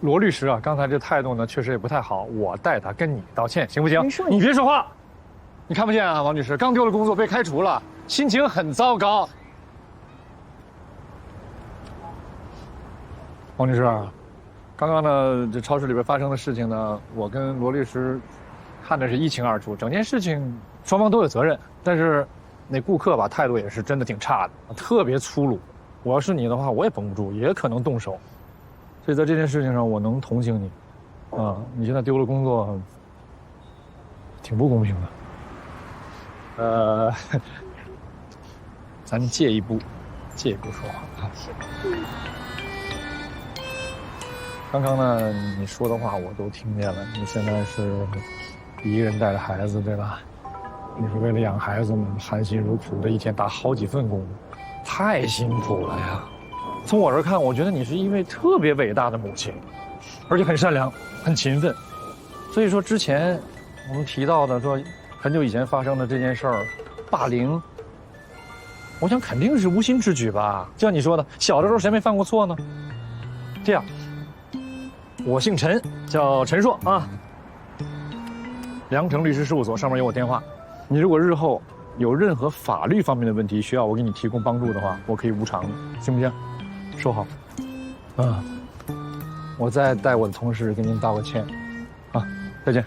罗律师啊，刚才这态度呢，确实也不太好，我代他跟你道歉，行不行？说你别说话，你看不见啊，王律师刚丢了工作被开除了，心情很糟糕。王律师，刚刚呢，这超市里边发生的事情呢，我跟罗律师看的是一清二楚，整件事情双方都有责任，但是那顾客吧态度也是真的挺差的，特别粗鲁。我要是你的话，我也绷不住，也可能动手。所以在这件事情上，我能同情你，啊，你现在丢了工作，挺不公平的。咱借一步说话啊。刚刚呢，你说的话我都听见了。你现在是一个人带着孩子，对吧？你是为了养孩子们含辛茹苦的，一天打好几份工，太辛苦了呀。从我这儿看，我觉得你是一位特别伟大的母亲，而且很善良、很勤奋。所以说，之前我们提到的说很久以前发生的这件事儿，霸凌，我想肯定是无心之举吧。就像你说的，小的时候谁没犯过错呢？这样。我姓陈，叫陈硕啊。良城律师事务所上面有我电话，你如果日后有任何法律方面的问题需要我给你提供帮助的话，我可以无偿的，行不行？收好。啊，我再带我的同事给您道个歉。啊，再见。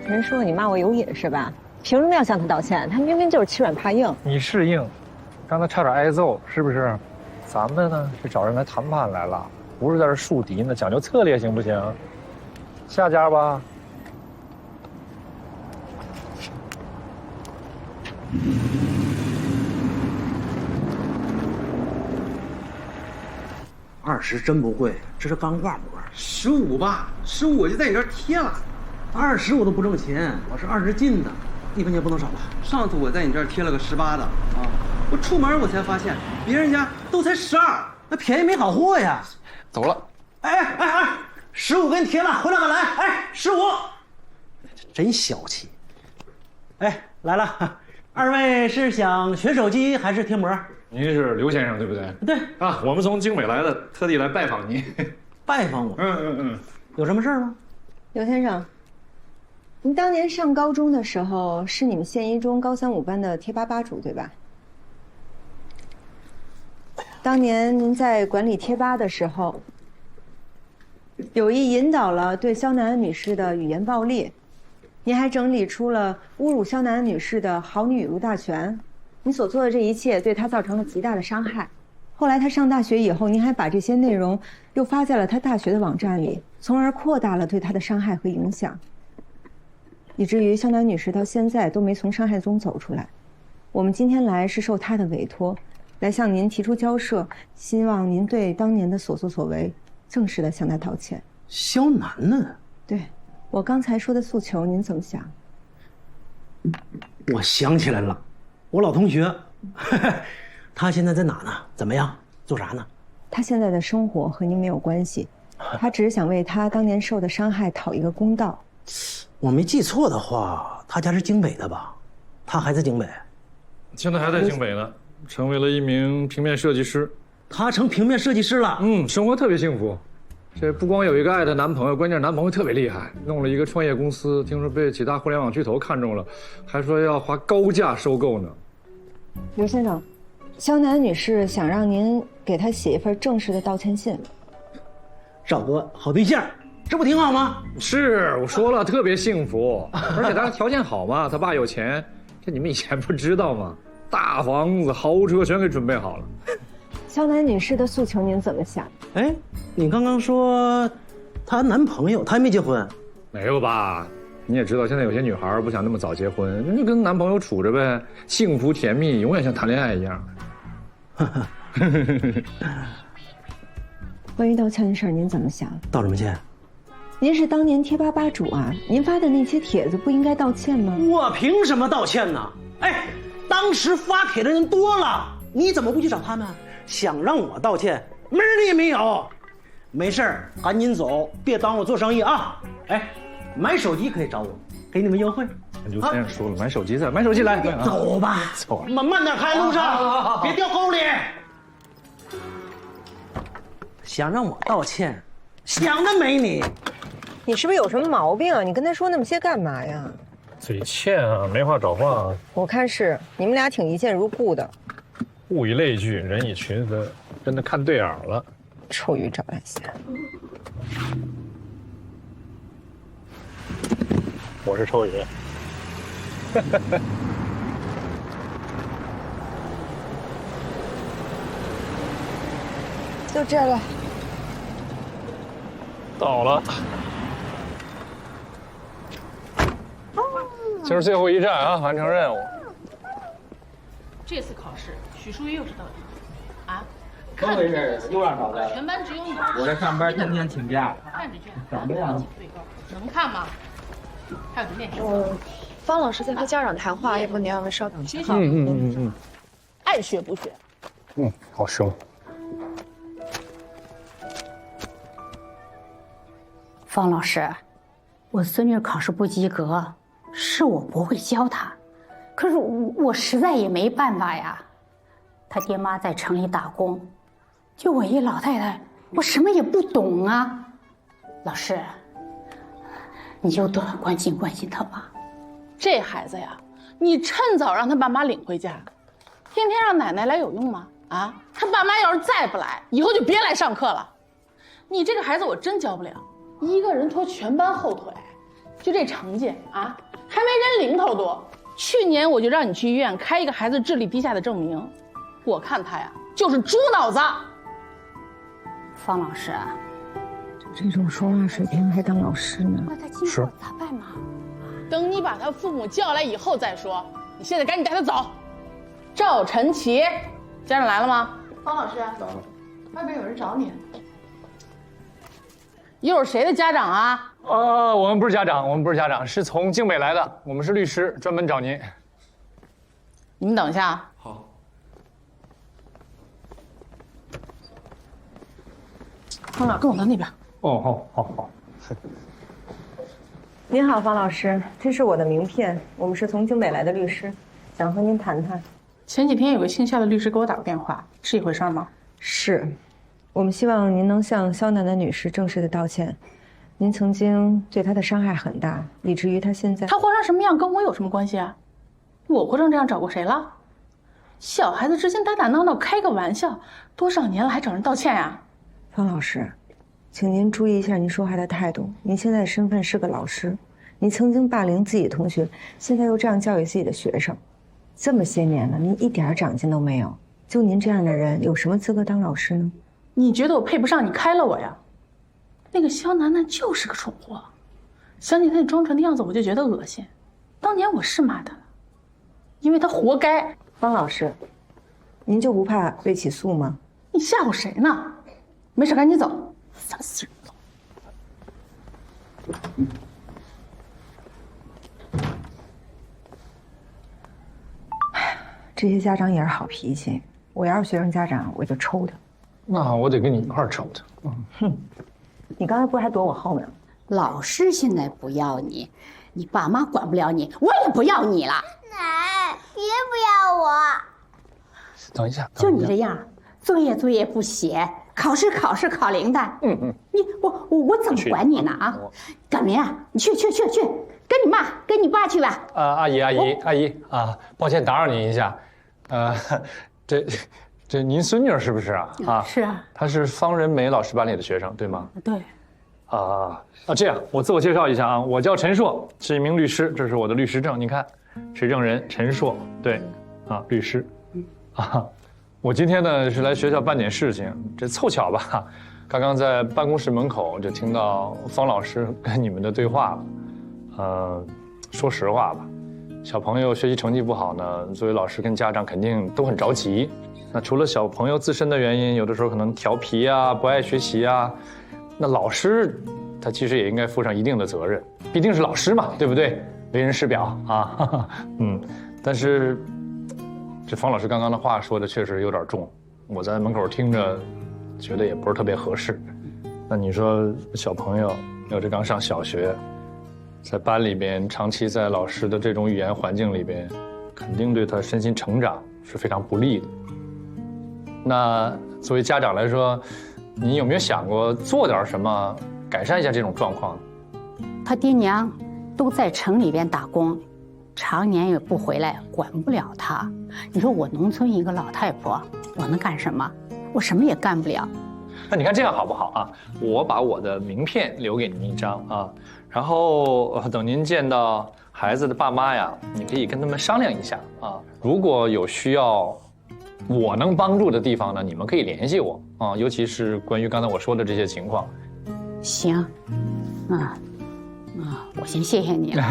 陈硕，你骂我有瘾是吧？凭什么要向他道歉？他明明就是欺软怕硬。你是硬，刚才差点挨揍，是不是？咱们呢是找人来谈判来了。不是在这树敌呢，讲究策略行不行？下家吧。20真不贵，这是钢化膜。15吧，15我就在你这儿贴了。20我都不挣钱，我是20进的，1分钱不能少了。上次我在你这儿贴了个18的啊，我出门我才发现别人家都才12，那便宜没好货呀。走了。15给你贴了，回来吧，来，15，真小气。来了，2位是想学手机还是贴膜？您是刘先生对不对？对啊，我们从京北来的，特地来拜访您。拜访我？有什么事儿吗？刘先生，您当年上高中的时候是你们县一中高3、5班的贴吧吧主对吧？当年您在管理贴吧的时候，有意引导了对肖楠恩女士的语言暴力，您还整理出了侮辱肖楠恩女士的好女语录大全。你所做的这一切对她造成了极大的伤害。后来她上大学以后，您还把这些内容又发在了她大学的网站里，从而扩大了对她的伤害和影响，以至于肖楠女士到现在都没从伤害中走出来。我们今天来是受她的委托，来向您提出交涉，希望您对当年的所作所为正式的向她道歉。肖楠呢？对，我刚才说的诉求，您怎么想？我想起来了，我老同学，他现在在哪呢？怎么样？做啥呢？他现在的生活和您没有关系，他只是想为他当年受的伤害讨一个公道。我没记错的话，他家是京北的吧？他还在京北？现在还在京北呢，成为了一名平面设计师。他成平面设计师了？生活特别幸福。这不光有一个爱的男朋友，关键是男朋友特别厉害，弄了一个创业公司，听说被几大互联网巨头看中了，还说要花高价收购呢。刘先生，肖楠女士想让您给她写一份正式的道歉信。找个好对象，这不挺好吗？是，我说了，特别幸福，而且他条件好嘛，他爸有钱，这你们以前不知道吗？大房子、豪车全给准备好了。肖楠女士的诉求您怎么想？你刚刚说她男朋友，她还没结婚？没有吧？你也知道，现在有些女孩不想那么早结婚，就跟男朋友处着呗，幸福甜蜜，永远像谈恋爱一样。关于道歉的事儿，您怎么想？道什么歉？您是当年贴吧吧主啊，您发的那些帖子不应该道歉吗？我凭什么道歉呢？当时发帖的人多了，你怎么不去找他们？想让我道歉，门儿也没有。没事儿，赶紧走，别耽误我做生意啊！买手机可以找我，给你们优惠。刘先生说了，买手机来，买手机来。走吧，走。慢点开，路上别掉沟里。想让我道歉，想得美你！你是不是有什么毛病啊？你跟他说那么些干嘛呀？嘴欠啊，没话找话。我看是你们俩挺一见如故的。物以类聚，人以群分，真的看对眼了。臭鱼找来虾。我是臭鱼。就这了。到了。今儿最后一站啊，完成任务。这次考试，许淑玉又是到底啊？怎么回事？又让找的？全班只有你。我这上班天天请假。看着卷，怎么样？最高，能看吗？还有个面试。方老师在和家长谈话，要不你让我们稍等一下。爱学不学。好凶。方老师，我孙女考试不及格，是我不会教她，可是我实在也没办法呀。她爹妈在城里打工，就我一老太太，我什么也不懂啊。老师，你就多关心关心她吧。这孩子呀，你趁早让他爸妈领回家，天天让奶奶来有用吗？啊，他爸妈要是再不来，以后就别来上课了。你这个孩子我真教不了。一个人拖全班后腿，就这成绩啊，还没人零头多。去年我就让你去医院开一个孩子智力低下的证明，我看他呀就是猪脑子。方老师，这种说话水平还当老师呢？那他今后咋办嘛？等你把他父母叫来以后再说。你现在赶紧带他走。赵晨奇，家长来了吗？方老师，走了。外边有人找你。又是谁的家长啊？我们不是家长，我们不是家长，是从静美来的，我们是律师，专门找您。你们等一下。好。方老，跟我到那边。哦，好。您好，方老师，这是我的名片，我们是从静美来的律师，想和您谈谈。前几天有个姓夏的律师给我打过电话，是一回事吗？是。我们希望您能向肖楠楠女士正式的道歉，您曾经对她的伤害很大，以至于她现在……她活成什么样跟我有什么关系啊？我活成这样找过谁了？小孩子之间打打闹闹开个玩笑，多少年了还找人道歉呀？方老师，请您注意一下您说话的态度。您现在的身份是个老师，您曾经霸凌自己的同学，现在又这样教育自己的学生，这么些年了，您一点长进都没有。就您这样的人，有什么资格当老师呢？你觉得我配不上你开了我呀？那个肖楠楠就是个蠢货，想起他那装纯的样子我就觉得恶心。当年我是骂他的，因为他活该。方老师，您就不怕被起诉吗？你吓唬谁呢？没事，赶紧走，烦死人了。这些家长也是好脾气，我要是学生家长，我就抽他。那我得跟你一块儿抽他。哼，你刚才不是还躲我后面吗？老师现在不要你，你爸妈管不了你，我也不要你了。奶，别不要我。等一下，就你这样，作业不写，考试考零的。我怎么管你呢啊？赶明啊，你去，跟你妈跟你爸去吧。阿姨啊，抱歉打扰您一下，这您孙女是不是啊？是啊，她是方仁美老师班里的学生，对吗？对。这样我自我介绍一下啊，我叫陈硕，是一名律师，这是我的律师证，您看，持证人陈硕，对，律师，我今天呢是来学校办点事情，这凑巧吧，刚刚在办公室门口就听到方老师跟你们的对话了，说实话吧，小朋友学习成绩不好呢，作为老师跟家长肯定都很着急。那除了小朋友自身的原因，有的时候可能调皮啊、不爱学习啊，那老师他其实也应该负上一定的责任，毕竟是老师嘛，对不对？为人师表啊，但是这方老师刚刚的话说的确实有点重，我在门口听着，觉得也不是特别合适。那你说小朋友要这刚上小学，在班里边长期在老师的这种语言环境里边，肯定对他身心成长是非常不利的。那作为家长来说，你有没有想过做点什么改善一下这种状况？他爹娘都在城里边打工，常年也不回来，管不了他。你说我农村一个老太婆，我能干什么？我什么也干不了。那你看这样好不好啊？我把我的名片留给您一张啊，然后等您见到孩子的爸妈呀，你可以跟他们商量一下啊。如果有需要我能帮助的地方呢，你们可以联系我啊，尤其是关于刚才我说的这些情况。行，我先谢谢你了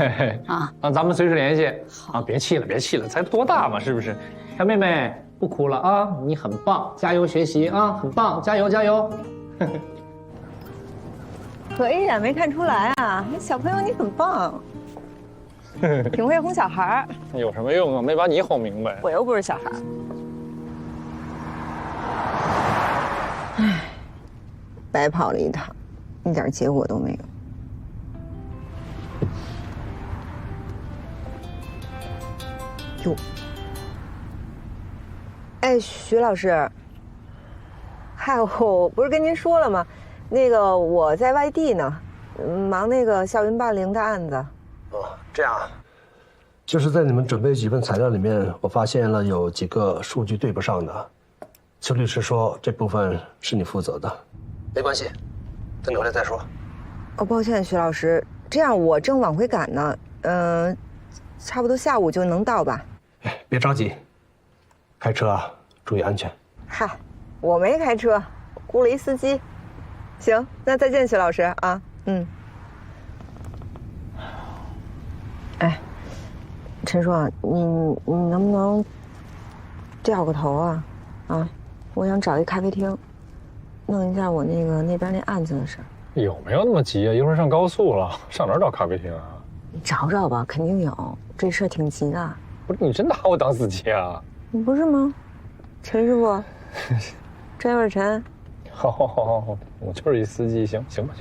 啊。那咱们随时联系啊，别气了，别气了，才多大嘛，是不是？小妹妹不哭了啊，你很棒，加油学习啊，很棒，加油加油。可一点没看出来啊，小朋友你很棒，挺会哄小孩儿。有什么用啊？没把你哄明白。我又不是小孩。唉，白跑了一趟，一点结果都没有。哟，哎，徐老师，嗨，我不是跟您说了吗？那个我在外地呢，忙那个校园霸凌的案子。哦，这样，就是在你们准备几份材料里面，我发现了有几个数据对不上的。邱律师说这部分是你负责的，没关系，等你回来再说。哦，抱歉，徐老师，这样我正往回赶呢，差不多下午就能到吧？哎，别着急，开车啊，注意安全。嗨，我没开车，雇了一司机。行，那再见，徐老师啊。哎，陈硕，你能不能掉个头啊？啊，我想找一咖啡厅，弄一下我那边那案子的事儿。有没有那么急啊？一会儿上高速了，上哪儿找咖啡厅啊？你找找吧，肯定有。这事儿挺急的。不是你真拿我当司机啊？你不是吗？陈师傅，真有点陈。好，我就是一司机，行吧。